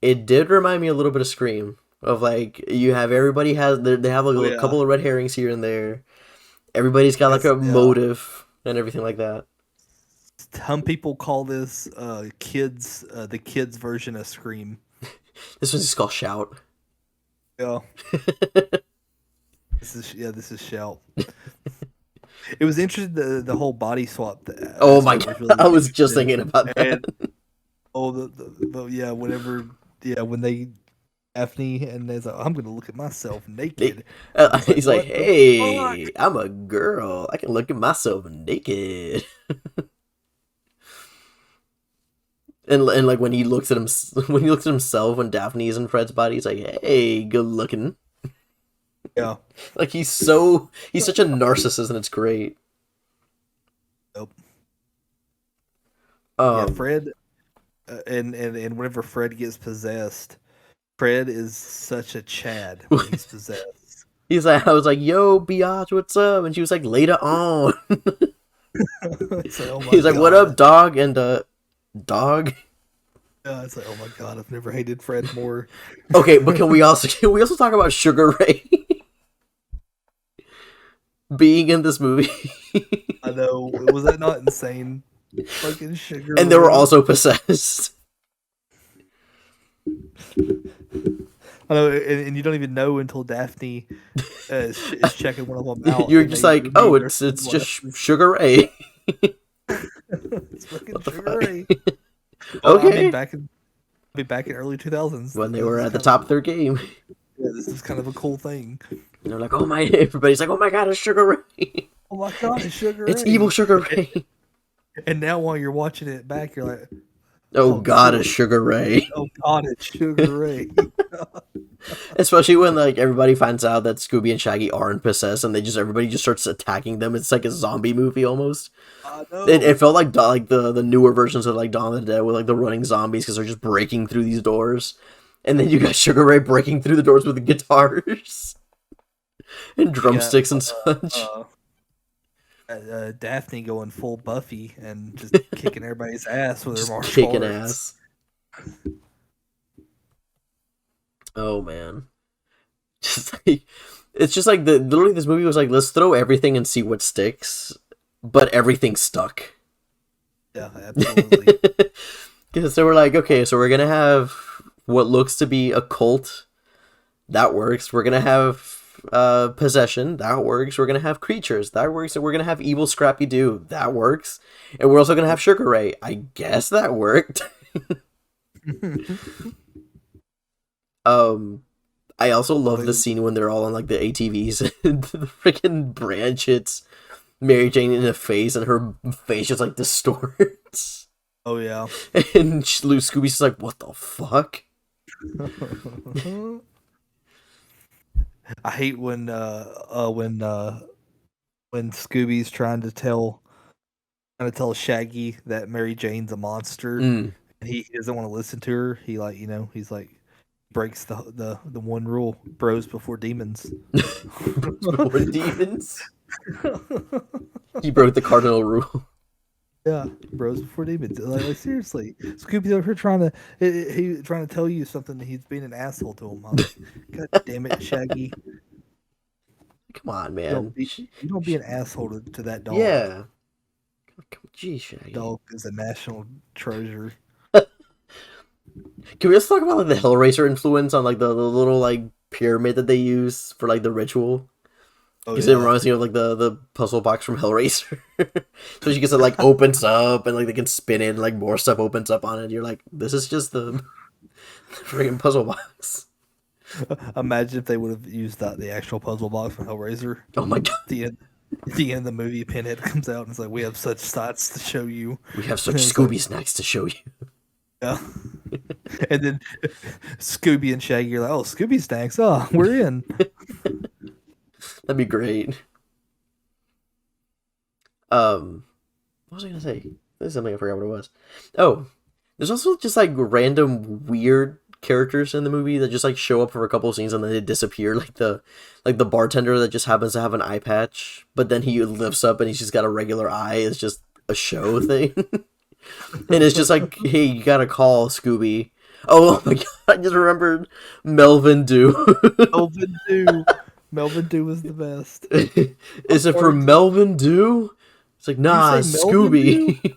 it did remind me a little bit of Scream. Of like you have everybody has they have like a Yeah. couple of red herrings here and there. Everybody's got like a Yeah. motive and everything like that. Some people call this the kids version of Scream. This one's just called Shout. Yeah. This is Shout. It was interesting the whole body swap. Oh my aspect god! was really I was just interesting. thinking about that. And yeah, when they Daphne, and there's I'm gonna look at myself naked. He's like, "What the hey, I'm a girl. I can look at myself naked. And like when he looks at him, when he looks at himself when Daphne's in Fred's body, he's like, hey, good looking. Yeah. Like he's such a narcissist, and it's great. Nope. Yeah, Um, Fred, and whenever Fred gets possessed, Fred is such a Chad when he's possessed. He's like, I was like, yo, biatch, what's up? And she was like, later on. It's like, oh my He's like, what God. up, dog? And dog. Yeah, it's like, oh my God, I've never hated Fred more. Okay, but can we also talk about Sugar Ray being in this movie? I know. Was that not insane? Fucking Sugar And they were Ray. also possessed. I know, and you don't even know until Daphne is checking one of them out. You're and just they like, remove oh, their it's just sunglasses. Sugar Ray. It's fucking What the Sugar fuck? Ray. Well, I Okay. mean, back in early 2000s When they this were is at the kind top of, of their game. yeah, this is kind of a cool thing. And they're like, oh my, everybody's like, oh my god, it's Sugar Ray. Oh my God, it's Sugar It's Ray. evil Sugar Ray. And now while you're watching it back, you're like, Oh god, cool. it's Sugar Ray. Oh God, it's Sugar Ray. Especially when like everybody finds out that Scooby and Shaggy aren't possessed, and everybody just starts attacking them. It's like a zombie movie almost. I know. It felt like the newer versions of like Dawn of the Dead with like the running zombies because they're just breaking through these doors, and then you got Sugar Ray breaking through the doors with the guitars and drumsticks and such. Daphne going full Buffy and just kicking everybody's ass with her Just martial kicking arts. ass. Oh man, just like it's just like literally this movie was like, let's throw everything and see what sticks, but everything stuck. Yeah, absolutely. Because they were like, okay, so we're gonna have what looks to be a cult, that works. We're gonna have possession, that works. We're gonna have creatures, that works. And we're gonna have evil Scrappy Doo, that works. And we're also gonna have Sugar Ray. I guess that worked. I also love the scene when they're all on like the ATVs and the freaking branch hits Mary Jane in the face and her face just like distorts. Oh yeah. And Scooby's just like, what the fuck? I hate when Scooby's trying to tell Shaggy that Mary Jane's a monster, and he doesn't want to listen to her. He he's like breaks the one rule: bros before demons. Before demons. He broke the cardinal rule. Yeah, bros before demons. Like seriously, Scooby's over here trying to tell you something. That he's being an asshole to him. I'm like, God damn it, Shaggy! Come on, man. You don't be an asshole to that dog. Yeah. Gee, Shaggy. Dog is a national treasure. Can we also talk about like the Hellraiser influence on like the little like pyramid that they use for like the ritual? Because it reminds me of like the puzzle box from Hellraiser. So she gets it like opens up and like they can spin it and like more stuff opens up on it. You're like, this is just the freaking puzzle box. Imagine if they would have used the actual puzzle box from Hellraiser. Oh my god. At the end of the movie, Pinhead comes out and it's like, we have such sights to show you. We have such Scooby snacks to show you. Yeah. And then Scooby and Shaggy are like, oh, Scooby snacks. Oh, we're in. That'd be great. What was I gonna say? There's something I forgot what it was. Oh, there's also just like random weird characters in the movie that just like show up for a couple scenes and then they disappear. Like the bartender that just happens to have an eye patch, but then he lifts up and he's just got a regular eye. It's just a show thing. And it's just like, hey, you gotta call Scooby. Oh my god, I just remembered Melvin Doo. Melvin Doo. Melvin Doo was the best. Is it for Melvin Doo? It's like, nah, Scooby.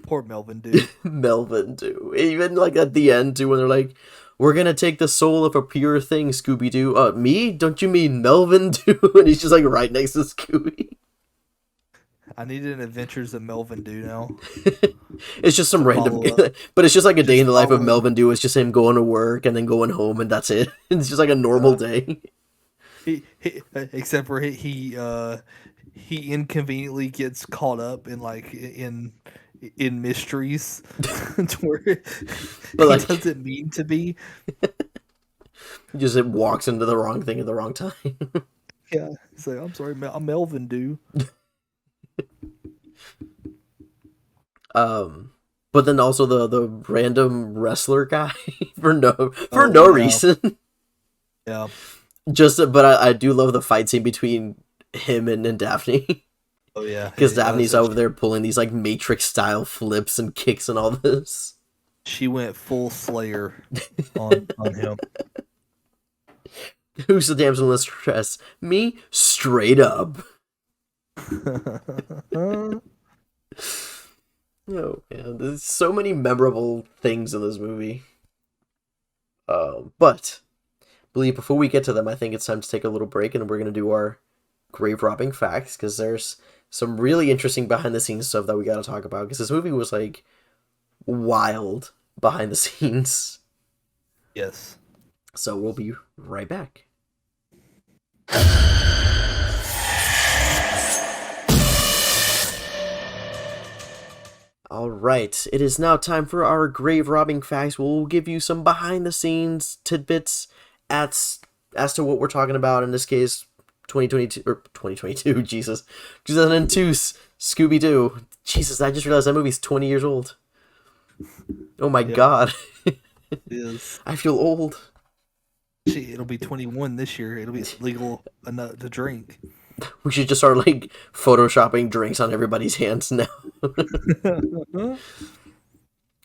Poor Melvin Doo. Melvin Doo. Even like at the end too, when they're like, we're gonna take the soul of a pure thing, Scooby-Doo. Me? Don't you mean Melvin Doo? And he's just like right next to Scooby. I need an Adventures of Melvin Do now. It's just some random, follow up. but it's just like a day Just in the life of follow up. Melvin Dew. It's just him going to work and then going home, and that's it. It's just like a normal day. Except for he inconveniently gets caught up in mysteries to where But he like, doesn't mean to be. he just walks into the wrong thing at the wrong time. Yeah, he's like, I'm sorry, I'm Melvin Do. But then also the random wrestler guy for no Yeah. reason. Yeah, But I do love the fight scene between him and Daphne. oh yeah, Because Daphne's over there pulling these like Matrix style flips and kicks and all this. she went full Slayer on him. Who's the damsel in distress? Me? Straight up. Oh man, there's so many memorable things in this movie. But before we get to them, I think it's time to take a little break, and we're gonna do our grave robbing facts, because there's some really interesting behind the scenes stuff that we gotta talk about. Because this movie was like wild behind the scenes. Yes. So we'll be right back. Alright, it is now time for our grave robbing facts. We'll give you some behind the scenes tidbits as to what we're talking about. In this case, 2022, Jesus. 2002's Scooby-Doo. Jesus, I just realized that movie's 20 years old. Oh my god. It is. I feel old. It'll be 21 this year. It'll be legal enough to drink. We should just start like photoshopping drinks on everybody's hands now.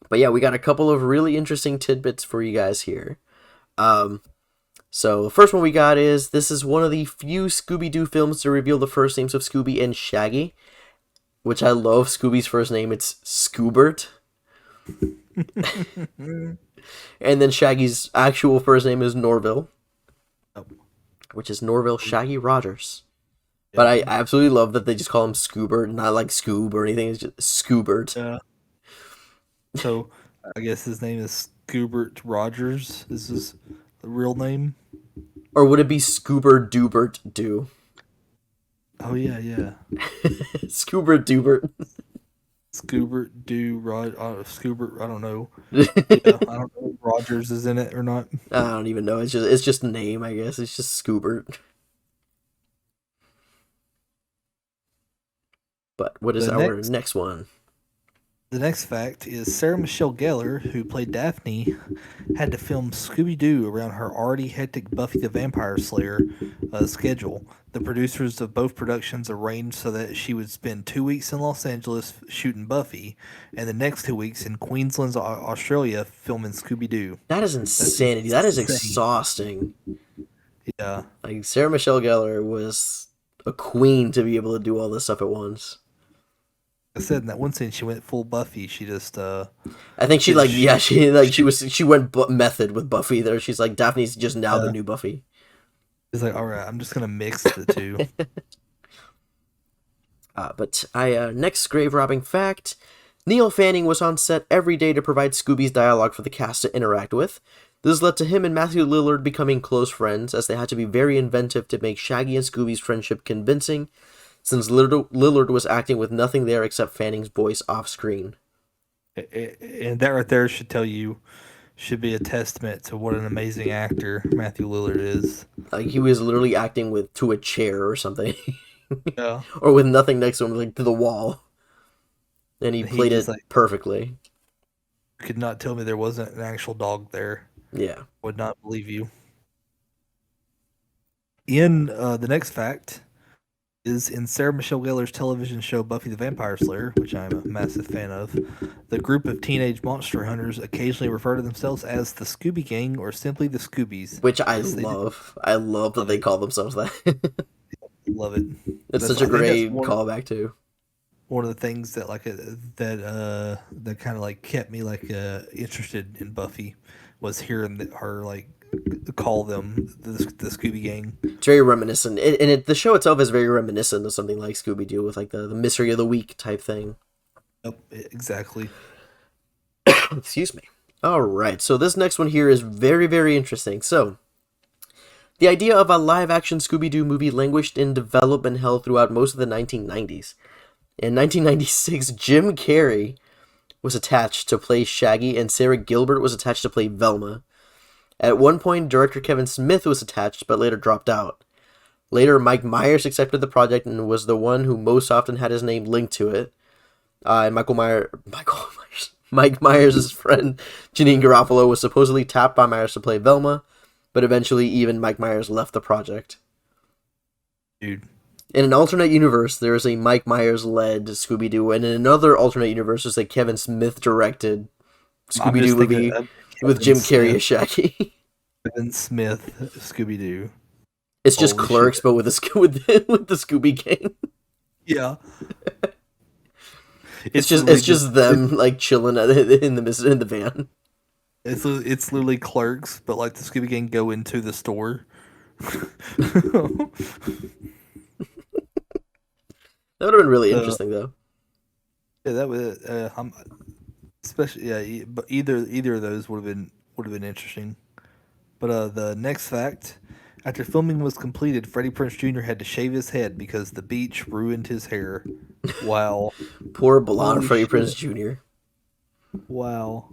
But yeah, we got a couple of really interesting tidbits for you guys here. So the first one we got is, this is one of the few Scooby-Doo films to reveal the first names of Scooby and Shaggy, which I love. Scooby's first name, it's Scoobert. And then Shaggy's actual first name is Norville, which is Norville Shaggy Rogers. But I absolutely love that they just call him Scoobert, not like Scoob or anything. It's just Scoobert. Yeah. So I guess his name is Scoobert Rogers. Is his real name? Or would it be Scoober Doobert Doo? Oh yeah. Scoober Doobert. Scoobert Do Scoobert. I don't know. Yeah, I don't know if Rogers is in it or not. I don't even know. It's just a name, I guess. It's just Scoobert. But what is our next one? The next fact is Sarah Michelle Gellar, who played Daphne, had to film Scooby-Doo around her already hectic Buffy the Vampire Slayer schedule. The producers of both productions arranged so that she would spend 2 weeks in Los Angeles shooting Buffy, and the next 2 weeks in Queensland, Australia, filming Scooby-Doo. That is insanity. That is exhausting. Yeah. Like, Sarah Michelle Gellar was a queen to be able to do all this stuff at once. I said in that one scene she went full Buffy. She just I think she went method with Buffy there. She's like, Daphne's just now the new Buffy. It's like, all right, I'm just gonna mix the two. But next grave robbing fact: Neil Fanning was on set every day to provide Scooby's dialogue for the cast to interact with. This led to him and Matthew Lillard becoming close friends, as they had to be very inventive to make Shaggy and Scooby's friendship convincing, since Lillard was acting with nothing there except Fanning's voice off screen. And that right there should be a testament to what an amazing actor Matthew Lillard is. Like, he was literally acting to a chair or something. Yeah. Or with nothing next to him, like to the wall. And he played it perfectly. You could not tell me there wasn't an actual dog there. Yeah. Would not believe you. In the next fact is, in Sarah Michelle Gellar's television show Buffy the Vampire Slayer, which I'm a massive fan of, the group of teenage monster hunters occasionally refer to themselves as the Scooby Gang or simply the Scoobies. Which I love. I love that they call themselves that. Love it. That's such a great callback too. One of the things that that kind of like kept me interested in Buffy was hearing her call them the Scooby Gang. It's very reminiscent, the show itself is very reminiscent of something like Scooby-Doo with like the mystery of the week type thing. Yep, exactly. Excuse me. All right, so this next one here is very, very interesting. So, the idea of a live-action Scooby-Doo movie languished in development hell throughout most of the 1990s. In 1996, Jim Carrey was attached to play Shaggy, and Sarah Gilbert was attached to play Velma. At one point, director Kevin Smith was attached, but later dropped out. Later, Mike Myers accepted the project and was the one who most often had his name linked to it. And Mike Myers' friend, Janine Garofalo, was supposedly tapped by Myers to play Velma, but eventually even Mike Myers left the project. Dude. In an alternate universe, there is a Mike Myers-led Scooby-Doo, and in another alternate universe, there's a Kevin Smith-directed Scooby-Doo movie with Jim Carrey as Shaggy. Kevin Smith, Scooby-Doo. It's just Clerks, shit. But with the Scooby Gang. Yeah. It's just them like chilling in the van. It's literally Clerks, but like the Scooby Gang go into the store. That would have been really interesting, though. Yeah, that would. Especially, but either of those would have been interesting. But the next fact: after filming was completed, Freddie Prinze Jr. had to shave his head because the beach ruined his hair. Wow. Poor blonde Freddie Prinze Jr. Wow.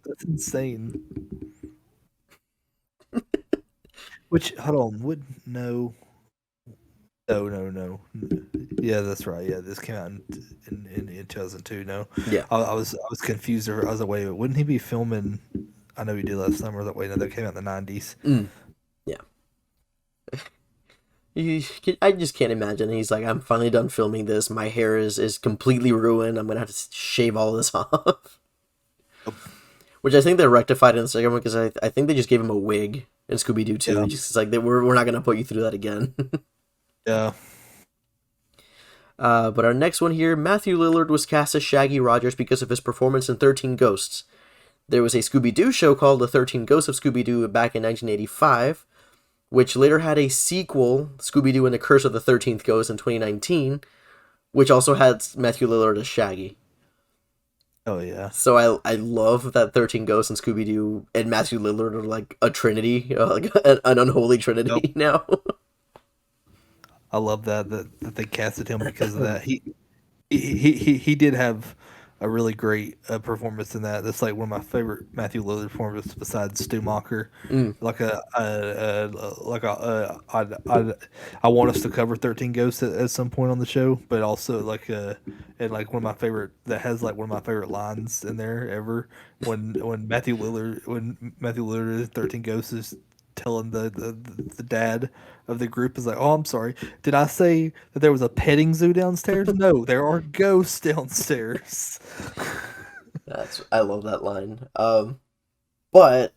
That's insane. Which, hold on, No. Yeah, that's right. Yeah, this came out in 2002. No. Yeah. I was confused. I was like, wait, wouldn't he be filming? I know he did last summer. That way, no, that came out in the 90s. Yeah. I just can't imagine. He's like, I'm finally done filming this. My hair is completely ruined. I'm gonna have to shave all this off. Which I think they rectified in the second one because I think they just gave him a wig in Scooby-Doo too. Yeah. Just like we're not gonna put you through that again. Yeah. But our next one here, Matthew Lillard was cast as Shaggy Rogers because of his performance in 13 Ghosts. There was a Scooby-Doo show called The 13 Ghosts of Scooby-Doo back in 1985, which later had a sequel, Scooby-Doo and the Curse of the 13th Ghost in 2019, which also had Matthew Lillard as Shaggy. Oh, yeah. So I love that 13 Ghosts and Scooby-Doo and Matthew Lillard are like a trinity, like an unholy trinity now. I love that they casted him because of that. He did have a really great performance in that. That's like one of my favorite Matthew Lillard performances besides Stu Macher. I want us to cover 13 Ghosts at some point on the show, but also and like one of my favorite that has like one of my favorite lines in there ever when Matthew Lillard is 13 Ghosts is telling the dad of the group is like, oh, I'm sorry, did I say that there was a petting zoo downstairs? No, there are ghosts downstairs. I love that line. But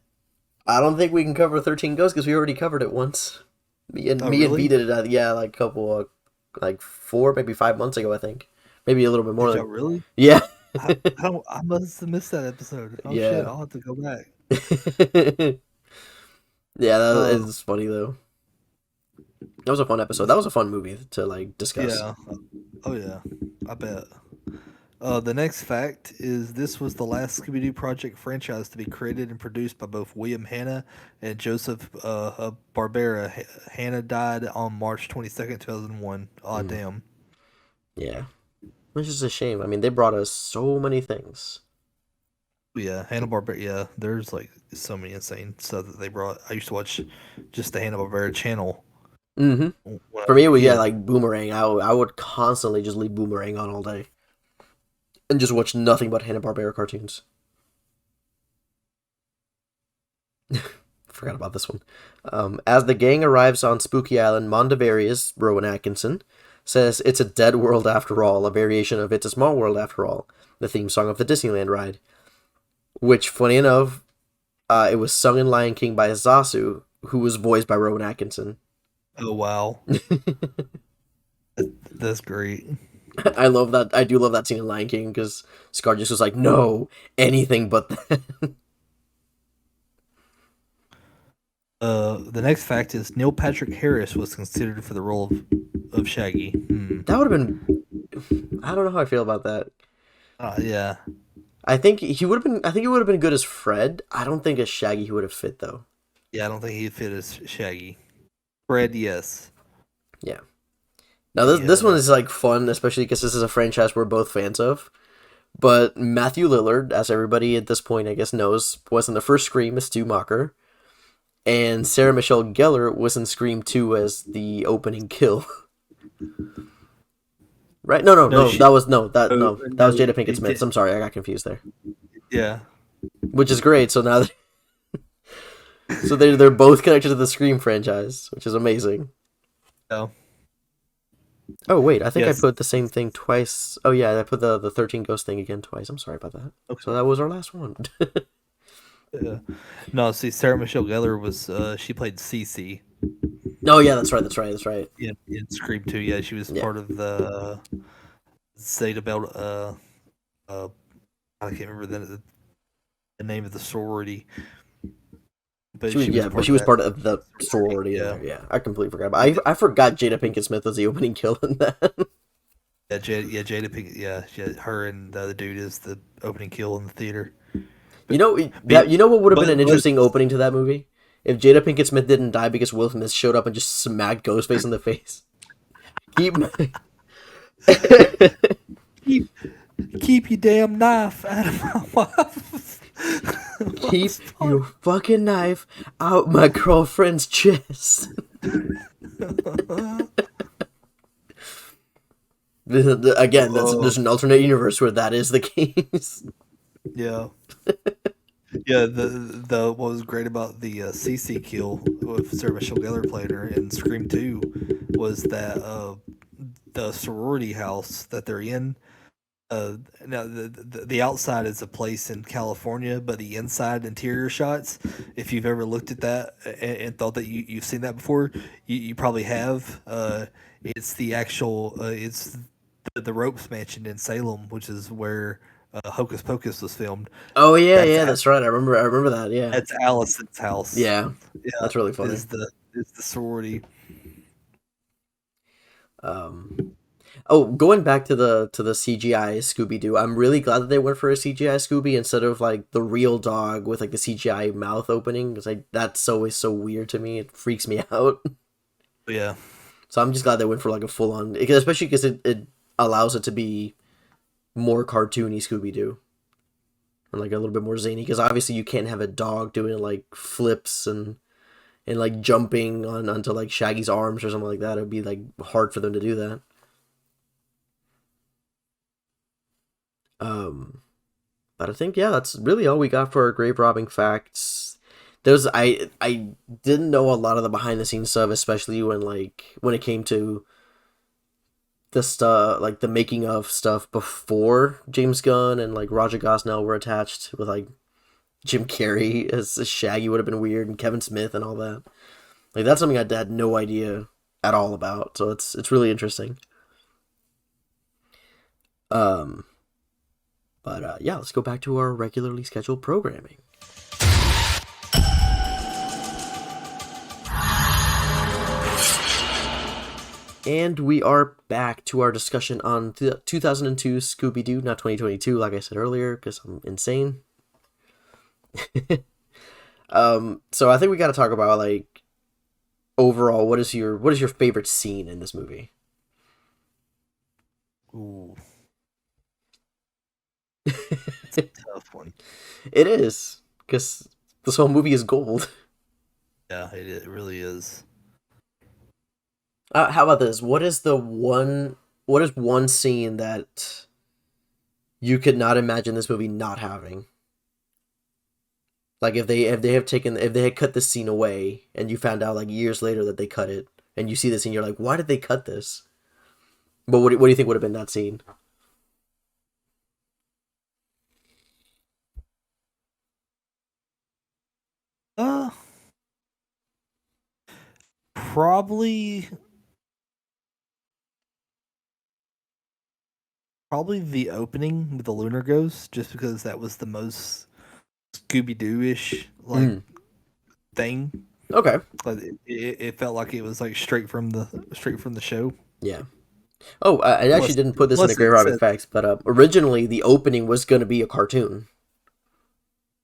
I don't think we can cover 13 Ghosts because we already covered it once. Me and B did it like a couple like 4 maybe 5 months ago, I think. Maybe a little bit more. Really? Yeah. I must have missed that episode. Oh shit, I'll have to go back. Yeah, that is funny though. That was a fun episode. That was a fun movie to like discuss. Yeah. Oh yeah, I bet. The next fact is this was the last Scooby-Doo project franchise to be created and produced by both William Hanna and Joseph Barbera. Hanna died on March 22nd, 2001. Aw, damn. Yeah. Which is a shame. I mean, they brought us so many things. Yeah, Hanna-Barbera, yeah. There's like so many insane stuff that they brought. I used to watch just the Hanna-Barbera channel. Mm-hmm. For me, it was, like Boomerang. I would constantly just leave Boomerang on all day. And just watch nothing but Hanna-Barbera cartoons. Forgot about this one. As the gang arrives on Spooky Island, Mondavarius, Rowan Atkinson, says it's a dead world after all, a variation of It's a Small World After All, the theme song of the Disneyland ride. Which, funny enough, it was sung in Lion King by Zazu, who was voiced by Rowan Atkinson. Oh, wow. That's great. I love that. I do love that scene in Lion King because Scar just was like, no, anything but that. The next fact is Neil Patrick Harris was considered for the role of Shaggy. That would have been. I don't know how I feel about that. Yeah. I think he would have been. I think he would have been good as Fred. I don't think as Shaggy he would have fit though. Yeah, I don't think he'd fit as Shaggy. Fred, yes. Yeah. Now this one is like fun, especially because this is a franchise we're both fans of. But Matthew Lillard, as everybody at this point I guess knows, was in the first Scream as Stu Macher, and Sarah Michelle Gellar was in Scream 2 as the opening kill. Right? No, that was Jada Pinkett Smith. I'm sorry, I got confused there. Yeah. Which is great. So now, so they're both connected to the Scream franchise, which is amazing. Oh. Oh wait, I think I put the same thing twice. Oh yeah, I put the 13 Ghost thing again twice. I'm sorry about that. Okay. So that was our last one. Yeah. No, see, Sarah Michelle Gellar was she played Cece. Oh yeah, that's right. In Scream 2, yeah, she was part of the Zeta Belt. I can't remember the name of the sorority. But she was part of the sorority. Yeah, I completely forgot. I forgot Jada Pinkett Smith was the opening kill in that. Jada Pinkett. Yeah, her and the other dude is the opening kill in the theater. You know what would have been an interesting opening to that movie? If Jada Pinkett Smith didn't die because Will Smith showed up and just smacked Ghostface in the face. Keep your damn knife out of my wife. Keep your fucking knife out my girlfriend's chest. Again, there's an alternate universe where that is the case. Yeah. Yeah, the what was great about the CC kill with Sarah Michelle Gellar playing her in Scream 2 was that the sorority house that they're in. Now the outside is a place in California, but the inside interior shots, if you've ever looked at that and thought that you've seen that before, you probably have. It's the actual it's the Ropes Mansion in Salem, which is where Hocus Pocus was filmed. Oh yeah, that's right. I remember that. Yeah, that's Allison's house. Yeah, that's really funny. Is the sorority. Oh, going back to the CGI Scooby-Doo, I'm really glad that they went for a CGI Scooby instead of like the real dog with like the CGI mouth opening, because that's always so weird to me. It freaks me out. Yeah. So I'm just glad they went for like a full on, especially because it allows it to be more cartoony Scooby-Doo. And like a little bit more zany, because obviously you can't have a dog doing like flips and like jumping onto like Shaggy's arms or something like that. It would be like hard for them to do that. But I think that's really all we got for our grave robbing facts. I didn't know a lot of the behind the scenes stuff, especially when it came to the stuff like the making of stuff before James Gunn and like Roger Gosnell were attached, with like Jim Carrey as Shaggy would have been weird, and Kevin Smith and all that. Like that's something I had no idea at all about. So it's really interesting. But let's go back to our regularly scheduled programming. And we are back to our discussion on the 2002 Scooby-Doo, not 2022, like I said earlier, because I'm insane. So I think we got to talk about like overall, what is your favorite scene in this movie? Ooh. It's a tough one. It is, because this whole movie is gold. Yeah, it really is. How about this? What is one scene that you could not imagine this movie not having? Like if they had cut this scene away and you found out like years later that they cut it, and you see this scene, you're like, why did they cut this? But what do you think would have been that scene? Probably the opening with the Lunar Ghost, just because that was the most Scooby-Doo-ish thing. Okay. Like it felt like it was like straight from the show. Yeah. Oh, I actually Plus, didn't put this in the plus Great it Rabbit said Facts, but originally the opening was going to be a cartoon.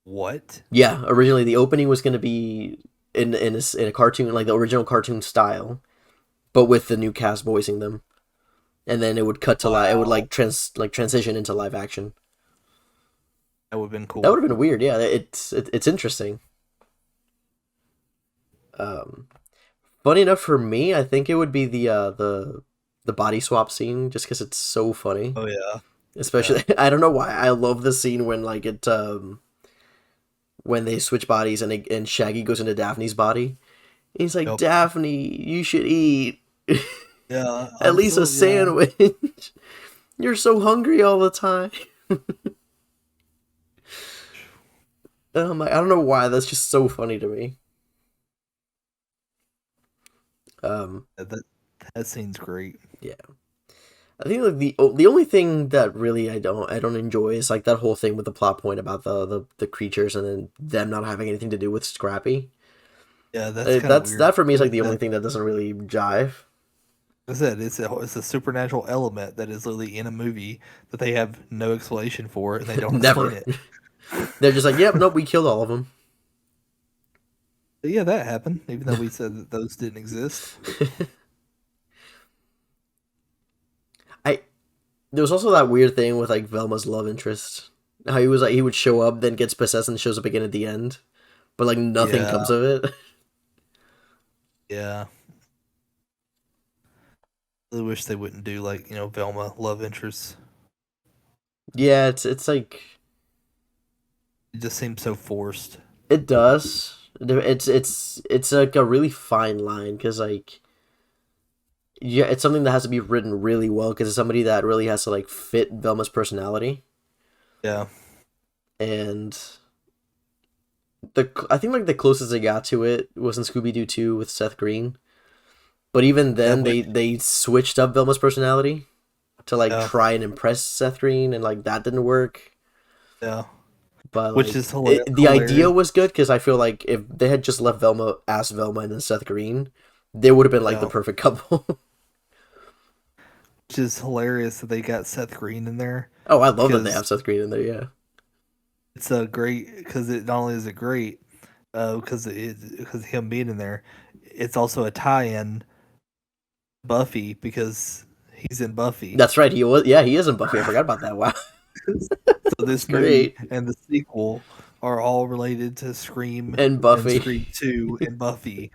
what? Yeah, originally the opening was going to be in a cartoon, like the original cartoon style, but with the new cast voicing them, and then it would cut to live. It would Wow, transition into live action. that would have been That cool. would have been weird. Yeah, it's interesting. Um, Funny enough for me, I think it would be the body swap scene, just because it's so funny. Oh yeah, yeah. Especially, I don't know why I love the scene when when they switch bodies and Shaggy goes into Daphne's body. And he's like, Yep. Daphne, you should eat Yeah, at I'm least a so yeah. sandwich. You're so hungry all the time. And I'm like, I don't know why. That's just so funny to me. Um, That scene's great. yeah. I think like the only thing that really I don't enjoy is like that whole thing with the plot point about the creatures and then them not having anything to do with Scrappy. Yeah, that's kind of That's weird. that for me is like the only That, thing that doesn't really jive. I said it's a supernatural element that is literally in a movie that they have no explanation for and they don't explain Never. it. They're just like, yep, nope, we killed all of them. But yeah, that happened, even though we said that those didn't exist. I There was also that weird thing with like Velma's love interest. How he was like he would show up, then gets possessed and shows up again at the end, but like nothing Yeah, comes of it. yeah. I wish they wouldn't do like Velma love interests. Yeah, it's like It just seems so forced. it does. It's like a really fine line because like yeah, it's something that has to be written really well because it's somebody that really has to like fit Velma's personality Yeah, and I think like the closest they got to it was in Scooby-Doo 2 with Seth Green. But even yeah, then, they switched up Velma's personality to like yeah, try and impress Seth Green, and like that didn't work. yeah. But Which like is the idea hilarious. was good because I feel like if they had just left Velma as Velma and then Seth Green, they would have been like the Yeah, perfect couple. which is hilarious that they got Seth Green in there Oh, I love that they because have Seth Green in there. Yeah, it's a great because it not only is it great because him being in there, it's also a tie-in Buffy because he's in Buffy. that's right. He was. Yeah, he is in Buffy. I forgot about that. Wow, So that's this movie great. and the sequel are all related to Scream And and Buffy. Scream 2 and Buffy.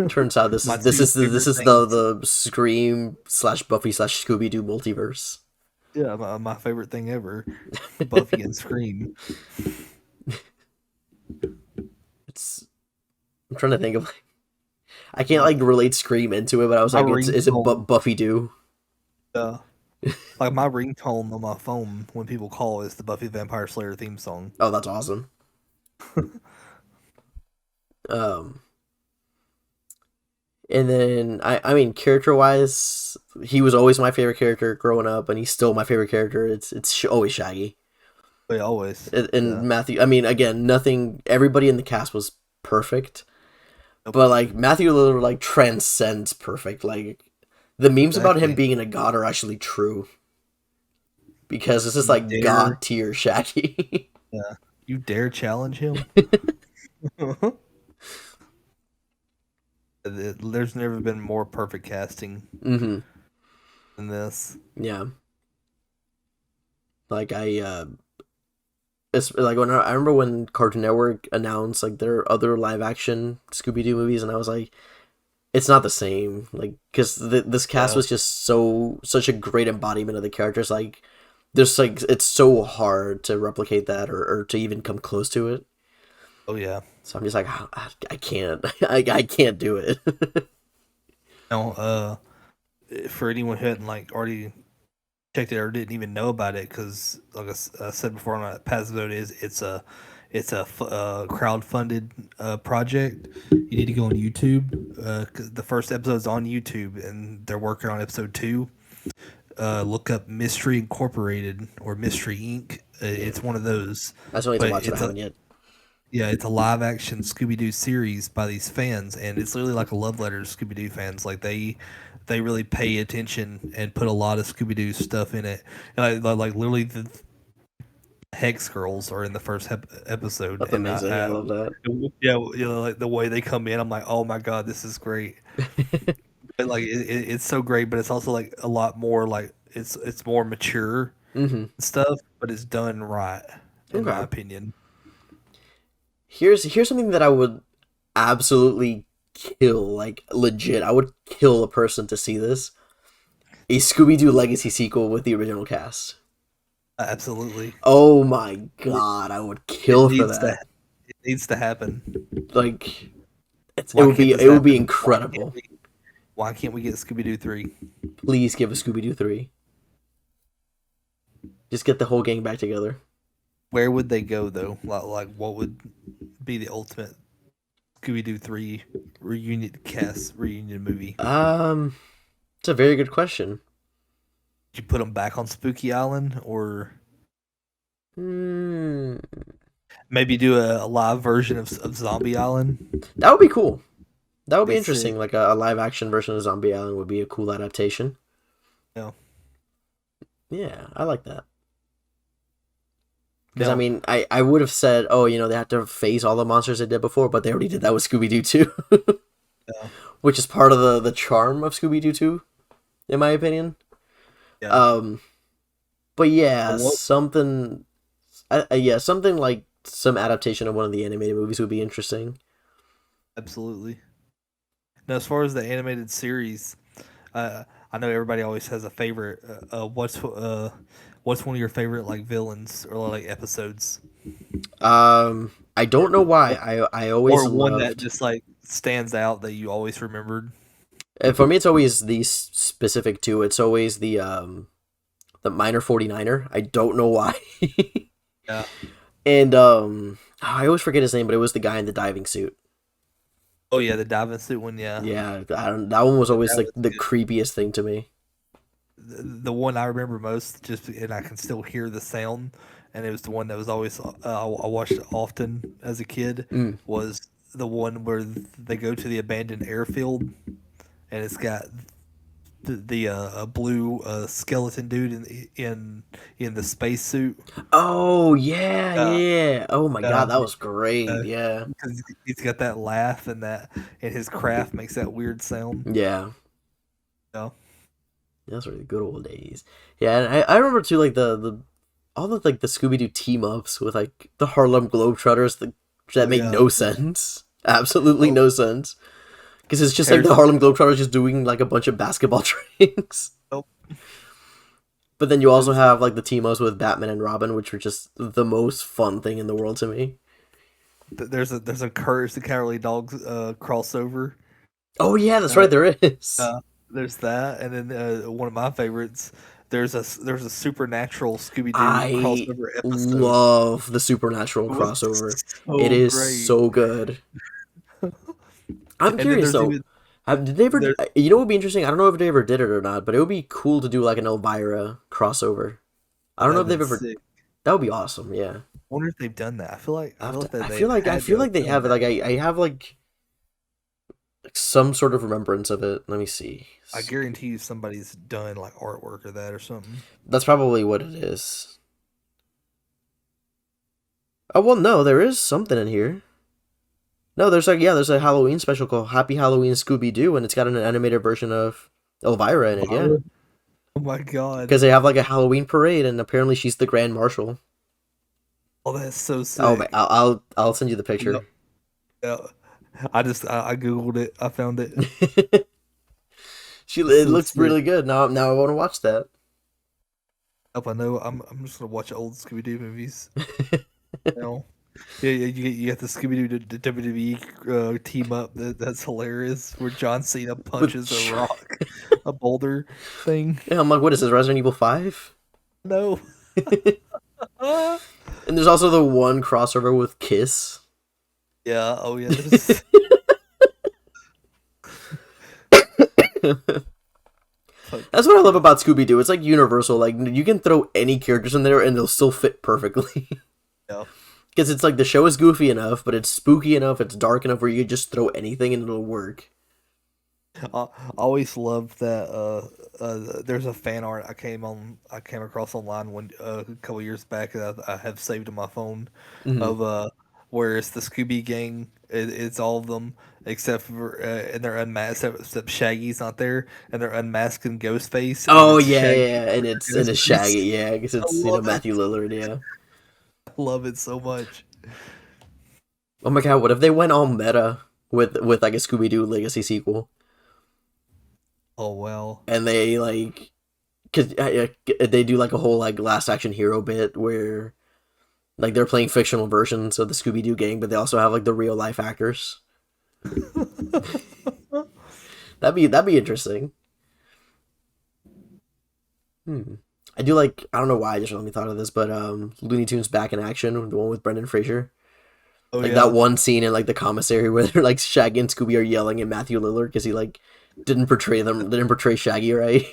Turns out My two this favorite is things. the Scream slash Buffy slash Scooby Doo multiverse. Yeah, my favorite thing ever, Buffy and Scream. It's I'm trying to think of I can't like relate Scream into it, but I was My like, is it ringtone, Buffy Doo? uh, like my ringtone on my phone when people call is the Buffy the Vampire Slayer theme song. Oh, that's awesome. Um, and then I mean, character wise, he was always my favorite character growing up, and he's still my favorite character. Always Shaggy. They always, And yeah. Matthew. I mean, again, nothing. Everybody in the cast was perfect, Nope, but like Matthew Lillard like transcends perfect. Like the memes about him exactly. being a god are actually true because this is You like dare, god tier Shaggy. yeah, you dare challenge him? There's never been more perfect casting hmm than this. Yeah. Like it's like when I remember when Cartoon Network announced like their other live action Scooby Doo movies, and I was like, it's not the same. Like, because this cast Yeah. was just such a great embodiment of the characters. Like, there's like it's so hard to replicate that or to even come close to it. Oh yeah. So I'm just like, I can't, I can't do it. No, for anyone who hadn't like already checked it or didn't even know about it, because like I said before on a past vote, is it's a crowd-funded project. You need to go on YouTube. 'Cause the first episode's on YouTube, and they're working on episode 2. Look up Mystery Incorporated or Mystery Inc. Yeah, It's one of those, I still need to but watch it. I haven't yet. Yeah, it's a live action Scooby-Doo series by these fans, and it's literally like a love letter to Scooby-Doo fans. Like they really pay attention and put a lot of Scooby-Doo stuff in it. Like literally the Hex Girls are in the first episode, That's and amazing. I love that. yeah, like the way they come in, I'm like, oh my god, this is great. But like it's so great, but it's also like a lot more like it's more mature Mm-hmm. stuff, but it's done right in my Okay. opinion. Here's something that I would absolutely kill, like legit. I would kill a person to see this. A Scooby-Doo Legacy sequel with the original cast. Absolutely, Oh my god, I would kill for needs to that. it needs to happen. Like it Why would can't be this it would be happen? incredible. Why can't we get Scooby-Doo 3? Please give a Scooby-Doo 3. Just get the whole gang back together. Where would they go though? Like what would be the ultimate Scooby-Doo 3 reunion movie? It's a very good question. Did you put them back on Spooky Island, or Hmm. maybe do a live version of Zombie Island? That would be cool. That would be Be interesting. sick. Like a live action version of Zombie Island would be a cool adaptation. No. Yeah, I like that. Because No. I mean, I would have said, oh, they have to face all the monsters they did before, but they already did that with Scooby Doo too, No. which is part of the charm of Scooby Doo 2, in my opinion. Yeah. But yeah, But what- something like some adaptation of one of the animated movies would be interesting. Absolutely. Now, as far as the animated series, I know everybody always has a favorite. What's one of your favorite like villains or like episodes, I don't know why I always or one that loved. just like stands out that you always remembered? For me, it's always these specific two. It's always the minor 49er. I don't know why. Yeah. And I always forget his name, but it was the guy in the diving suit. Oh yeah, the diving suit one. Yeah. Yeah, that one was always That like was the good. creepiest thing to me. The one I remember most, just and I can still hear the sound, and it was the one that was always I watched it often as a kid. Mm. Was the one where they go to the abandoned airfield, and it's got the blue skeleton dude in the spacesuit. Oh yeah, Uh, yeah. Oh my god, that uh, was great. uh, Yeah, because he's got that laugh and his craft makes that weird sound. yeah. Yeah. Those were the good old days. Yeah, and I remember too, like the all the like the Scooby Doo team ups with like the Harlem Globetrotters that make Yeah. no sense, absolutely Oh. no sense, because it's just like the There's- Harlem Globetrotters just doing like a bunch of basketball tricks. Oh. But then you also have like the team ups with Batman and Robin, which were just the most fun thing in the world to me. There's a Courage the Cowardly Dogs crossover. Oh yeah, that's right, there is. There's that, and then one of my favorites. There's a Supernatural Scooby Doo I crossover episode. love the Supernatural It was crossover. so It is great. so good. I'm And then curious there's though. even- Did they ever? there's- You know what would be interesting? I don't know if they ever did it or not, but it would be cool to do like an Elvira crossover. I don't know if that'd they've been ever. sick. That would be awesome. Yeah. I wonder if they've done that. I feel like I they feel like had to they done have it. that. Like I have like some sort of remembrance of it. Let me see. I guarantee you somebody's done like artwork or that or something. That's probably what it is. Oh well, no, there is something in here. No, there's a Halloween special called Happy Halloween Scooby Doo, and it's got an animated version of Elvira in it. Yeah, Oh my god! because they have like a Halloween parade, and apparently she's the Grand Marshal. Oh, that's so sick. Oh, man, I'll send you the picture. Yep. Yeah. I googled it. I found it. It So looks sick. really good. Now I want to watch that. Up, I know. I'm just gonna watch old Scooby Doo movies. Now. Yeah, you get the Scooby Doo WWE team up. That's hilarious. Where John Cena punches a rock, a boulder thing. Yeah, I'm like, what is this, Resident Evil 5? No. And there's also the one crossover with Kiss. Yeah. Oh yeah. there's- That's what I love about Scooby Doo. It's like universal. Like you can throw any characters in there and they'll still fit perfectly. Yeah. Because it's like the show is goofy enough, but it's spooky enough, it's dark enough where you could just throw anything and it'll work. I always loved that. There's a fan art I came across online a couple years back that I have saved on my phone of where it's the Scooby Gang. It's all of them except for and they're unmasked except Shaggy's not there and they're unmasking Ghostface. Oh it's yeah, Shaggy yeah, and it's Ghostface. Shaggy, yeah, because I it's love Matthew Lillard, yeah. I love it so much. Oh my god, what if they went all meta with like a Scooby-Doo Legacy sequel? Oh well. And they like, cause they do like a whole like Last Action Hero bit where like they're playing fictional versions of the Scooby-Doo gang, but they also have like the real life actors. That'd be interesting. I do like, I don't know why I just only thought of this, but Looney Tunes Back in Action, the one with Brendan Fraser. Oh, Like yeah. that one scene in like the commissary where they're like Shaggy and Scooby are yelling at Matthew Lillard because he like didn't portray Shaggy right.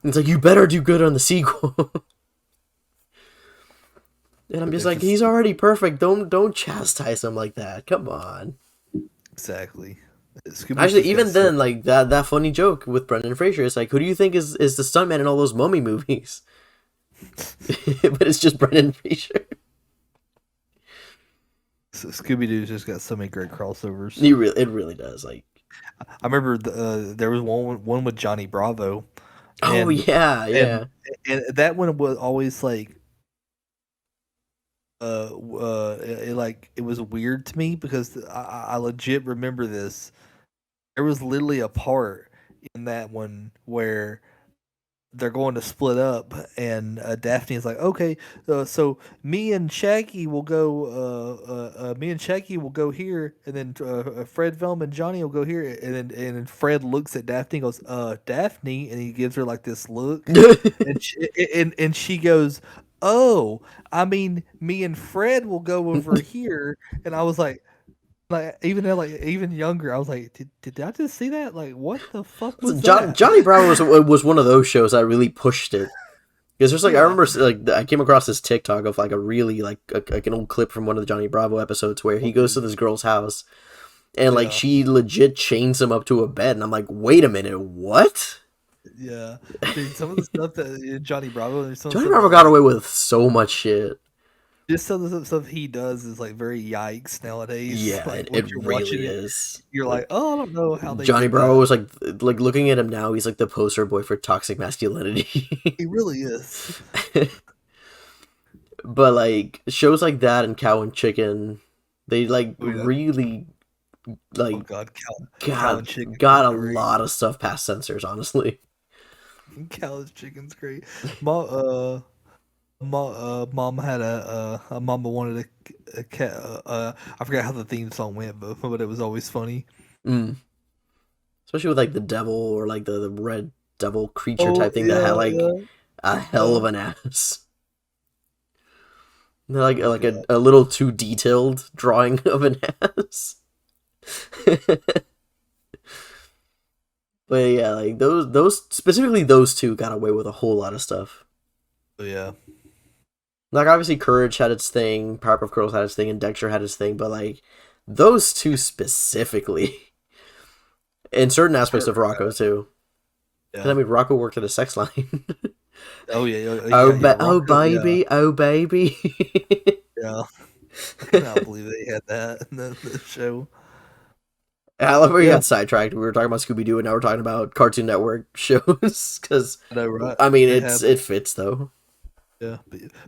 It's like, you better do good on the sequel. And I'm just like, he's already perfect. Don't chastise him like that. Come on. Exactly. Actually, even then, like that funny joke with Brendan Fraser, it's like, who do you think is the stuntman in all those mummy movies? But it's just Brendan Fraser. Scooby-Doo's just got so many great crossovers. It really does. Like, I remember there was one with Johnny Bravo. oh yeah, yeah. And that one was always like, it was weird to me because I legit remember this. There was literally a part in that one where they're going to split up, and Daphne is like, "Okay, so me and Shaggy will go. Me and Shaggy will go here, and then Fred, Velma, and Johnny will go here." And then Fred looks at Daphne, and goes, Daphne," and he gives her like this look, and she goes, "Oh, I mean, me and Fred will go over here," and I was like, even younger, I was like, did I just see that? Like, what the fuck was that? Johnny Bravo was one of those shows that really pushed it. Because there's like, I remember like I came across this TikTok of like a really like an old clip from one of the Johnny Bravo episodes where he goes to this girl's house and like she legit chains him up to a bed, and I'm like, wait a minute, what? Yeah, dude, some of the stuff that Johnny Bravo got away with so much shit. Just some of the stuff he does is like very yikes nowadays. Yeah, like, it really is. You're like, oh, I don't know how they. Johnny Bravo was like looking at him now, he's like the poster boy for toxic masculinity. He really is. But like shows like that and Cow and Chicken, they like really like Cow and Chicken got a lot of stuff past censors, honestly. Cow and Chicken's great. Mom had a mama wanted a cat. I forgot how the theme song went, but it was always funny. Especially with like the devil or like the red devil creature type thing that had like a hell of an ass. They're like a little too detailed drawing of an ass. But yeah, like those specifically those two got away with a whole lot of stuff. Oh yeah. Like, obviously, Courage had its thing, Powerpuff Girls had its thing, and Dexter had its thing, but, like, those two specifically. In certain aspects of Rocco, too. Yeah. I mean, Rocco worked at a sex line. Oh, yeah. Oh, baby, yeah. Oh, baby. Yeah. I cannot believe they had that in the show. I love where you got sidetracked. We were talking about Scooby-Doo, and now we're talking about Cartoon Network shows, because, right? I mean, it fits, though. Yeah,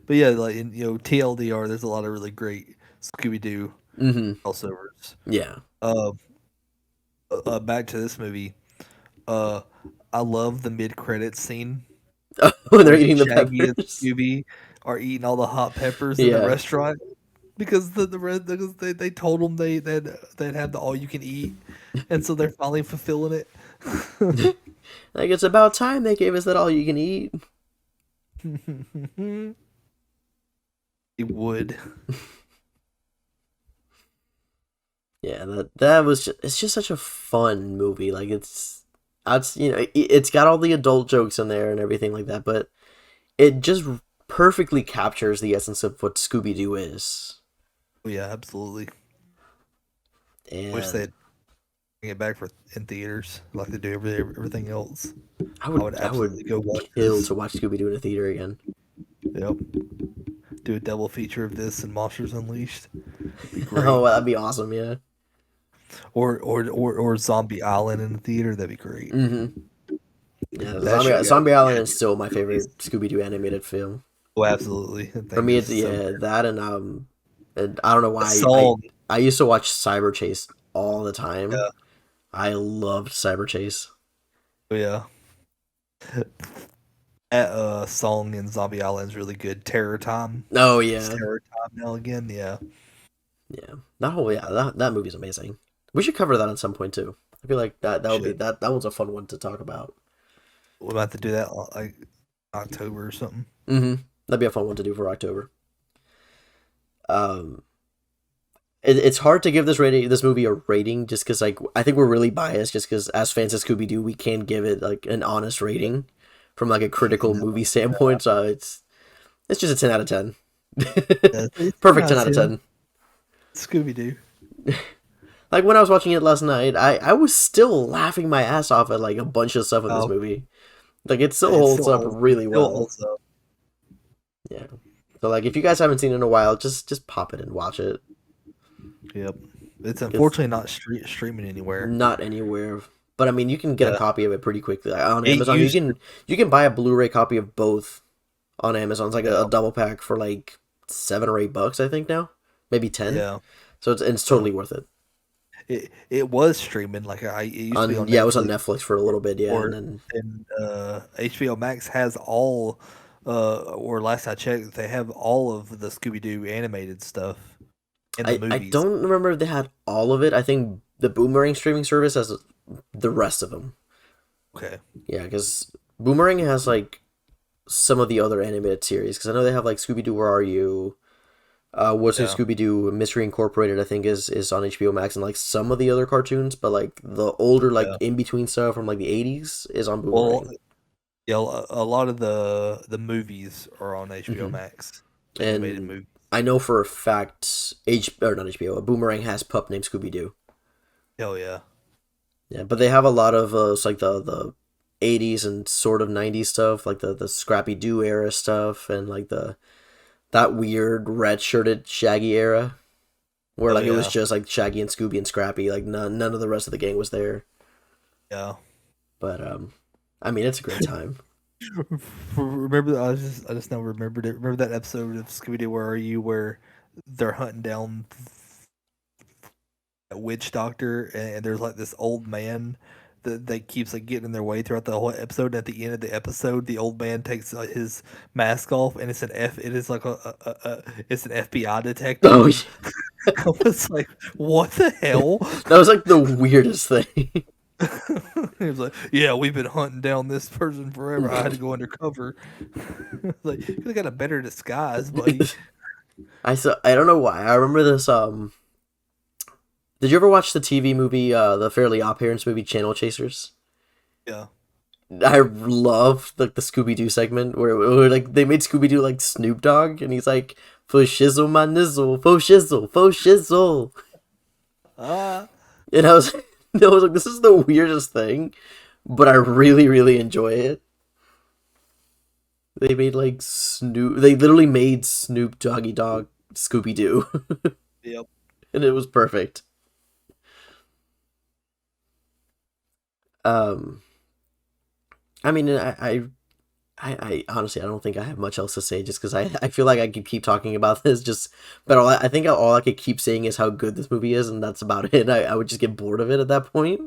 but yeah, like in TLDR, there's a lot of really great Scooby-Doo crossovers. Yeah. Back to this movie. I love the mid-credits scene when they're eating the Shaggy peppers. And Scooby are eating all the hot peppers in the restaurant because they told them they'd have the all you can eat, and so they're finally fulfilling it. Like, it's about time they gave us that all you can eat. It would. Yeah, that was it's just such a fun movie. Like it's got all the adult jokes in there and everything like that, but it just perfectly captures the essence of what Scooby-Doo is. Oh, yeah, absolutely. Wish And they'd bring it back in theaters like they do everything else. I I would would absolutely go watch kill this. to watch Scooby-Doo in a theater again. Yep. Do a double feature of this and Monsters Unleashed. Be great. Oh, that'd be awesome, yeah. Or Zombie Island in the theater. That'd be great. Mm-hmm. Yeah, That should Zombie Island yeah, is still my favorite Scooby-Doo animated film. oh, absolutely. That For thing me, is it's so yeah, good. that and I don't know The why song. I used to watch Cyber Chase all the time. Yeah. I loved Cyber Chase. Oh, yeah. That song in Zombie Island is really good. Terror Time. Oh It's yeah, Terror Time now again. Yeah. yeah. That movie's amazing. We should cover that at some point too. I feel like that would be Should. that one's a fun one to talk about. We'll have to do that like October or something. Mm-hmm. That'd be a fun one to do for October. Um, it's hard to give this movie a rating just because like I think we're really biased just because as fans of Scooby Doo we can't give it like an honest rating from like a critical movie standpoint. So it's just a 10 out of 10. Perfect 10 out of 10. Scooby-Doo. Like when I was watching it last night, I was still laughing my ass off at like a bunch of stuff in this Oh. movie. Like it still It holds up really still well. holds up. Yeah. So like if you guys haven't seen it in a while, just pop it and watch it. Yep. It's unfortunately not streaming anywhere. Not anywhere. But I mean, you can get a Yeah. copy of it pretty quickly. Like, on It Amazon, used- you can buy a Blu-ray copy of both on Amazon. It's like Yeah. a double pack for like $7 or $8, I think now, maybe 10. Yeah. So it's totally worth it. It was streaming like it used to be on Yeah, it was on Netflix, Netflix for a little bit. Yeah, or and then HBO Max has all or last I checked they have all of the Scooby-Doo animated stuff in the I movies. don't remember if they had all of it. I think the Boomerang streaming service has the rest of them. Okay. Yeah, because Boomerang has like some of the other animated series. Because I know they have like Scooby-Doo, Where Are You? What's New Yeah. Scooby-Doo Mystery Incorporated, I think is on HBO Max, and like some of the other cartoons, but like the older like Yeah. in between stuff from like the 80s is on Well, Boomerang. yeah, a lot of the movies are on HBO Mhm. Max. Animated And movies. I know for a fact not HBO, Boomerang has pup named Scooby-Doo. Hell yeah. Yeah, but they have a lot of it's like the 80s and sort of 90s stuff, like the Scrappy Doo era stuff, and like that weird red shirted Shaggy era, where Oh, like it was yeah. just like Shaggy and Scooby and Scrappy, like none of the rest of the gang was there. Yeah. But I mean it's a great time. Remember, I just now remembered it. Remember that episode of Scooby-Doo, Where Are You, where they're hunting down a witch doctor, and there's like this old man that keeps like getting in their way throughout the whole episode. And at the end of the episode, the old man takes his mask off, and it's an It is like it's an FBI detective. Oh, yeah. I was like, what the hell? That was like the weirdest thing. He was like, yeah, we've been hunting down this person forever. I had to go undercover. Like, you could have got a better disguise, buddy. I don't know why. I remember this. Did you ever watch the TV movie, the Fairly Odd Parents movie, Channel Chasers? Yeah. I love like the Scooby Doo segment where like they made Scooby Doo like Snoop Dogg, and he's like, "Faux shizzle my nizzle, faux shizzle, faux shizzle." And I was like, this is the weirdest thing, but I really, really enjoy it. They made like Snoop. They literally made Snoop Doggy Dogg Scooby Doo, Yep. and it was perfect. I mean, I honestly, I don't think I have much else to say just because I feel like I could keep talking about this but I think all I could keep saying is how good this movie is, and that's about it. I would just get bored of it at that point.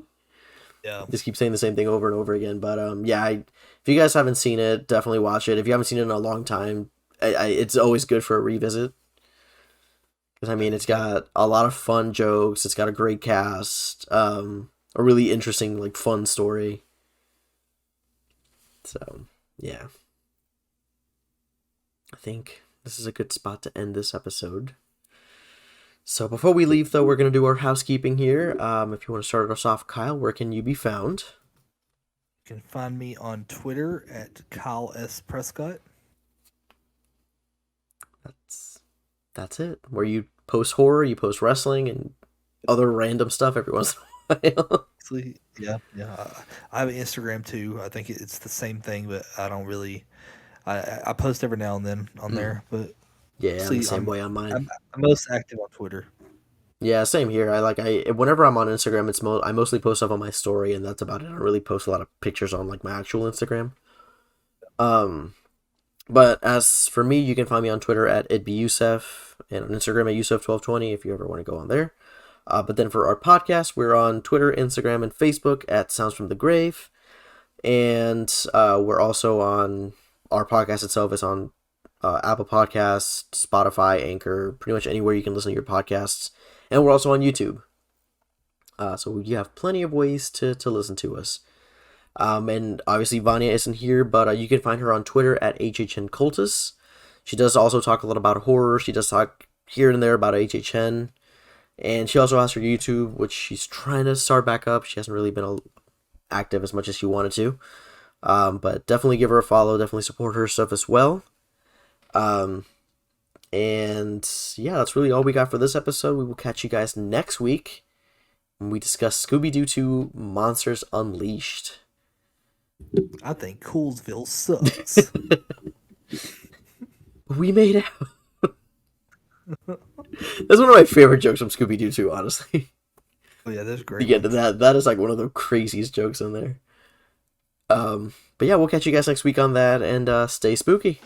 Yeah. Just keep saying the same thing over and over again. But yeah, if you guys haven't seen it, definitely watch it. If you haven't seen it in a long time, it's always good for a revisit. Because I mean, it's got a lot of fun jokes. It's got a great cast. A really interesting, like, fun story. So, yeah. I think this is a good spot to end this episode. So before we leave, though, we're going to do our housekeeping here. If you want to start us off, Kyle, where can you be found? You can find me on Twitter at Kyle S. Prescott. that's it. Where you post horror, you post wrestling, and other random stuff every once in a while. Actually, yeah, yeah. I have an Instagram too. I think it's the same thing, but I don't really. I post every now and then on there, but Yeah, I'm the see, same way on mine. I'm most active on Twitter. Yeah, same here. I whenever I'm on Instagram, I mostly post stuff on my story, and that's about it. I don't really post a lot of pictures on like my actual Instagram. Um, but as for me, you can find me on Twitter at itbeyusef and on Instagram at Yusef1220 if you ever want to go on there. But then for our podcast, we're on Twitter, Instagram, and Facebook at Sounds from the Grave, and we're also on our podcast itself is on Apple Podcasts, Spotify, Anchor, pretty much anywhere you can listen to your podcasts. And we're also on YouTube. So you have plenty of ways to listen to us. And obviously Vanya isn't here, but you can find her on Twitter at HHNCultus. She does also talk a lot about horror. She does talk here and there about HHN. And she also has her YouTube, which she's trying to start back up. She hasn't really been active as much as she wanted to. But definitely give her a follow. Definitely support her stuff as well. And yeah, that's really all we got for this episode. We will catch you guys next week when we discuss Scooby-Doo 2 Monsters Unleashed. I think Coolsville sucks. We made out. That's one of my favorite jokes from Scooby-Doo 2, honestly. Oh yeah, that's great. You get to that. That is like one of the craziest jokes in there. But yeah, we'll catch you guys next week on that, and stay spooky.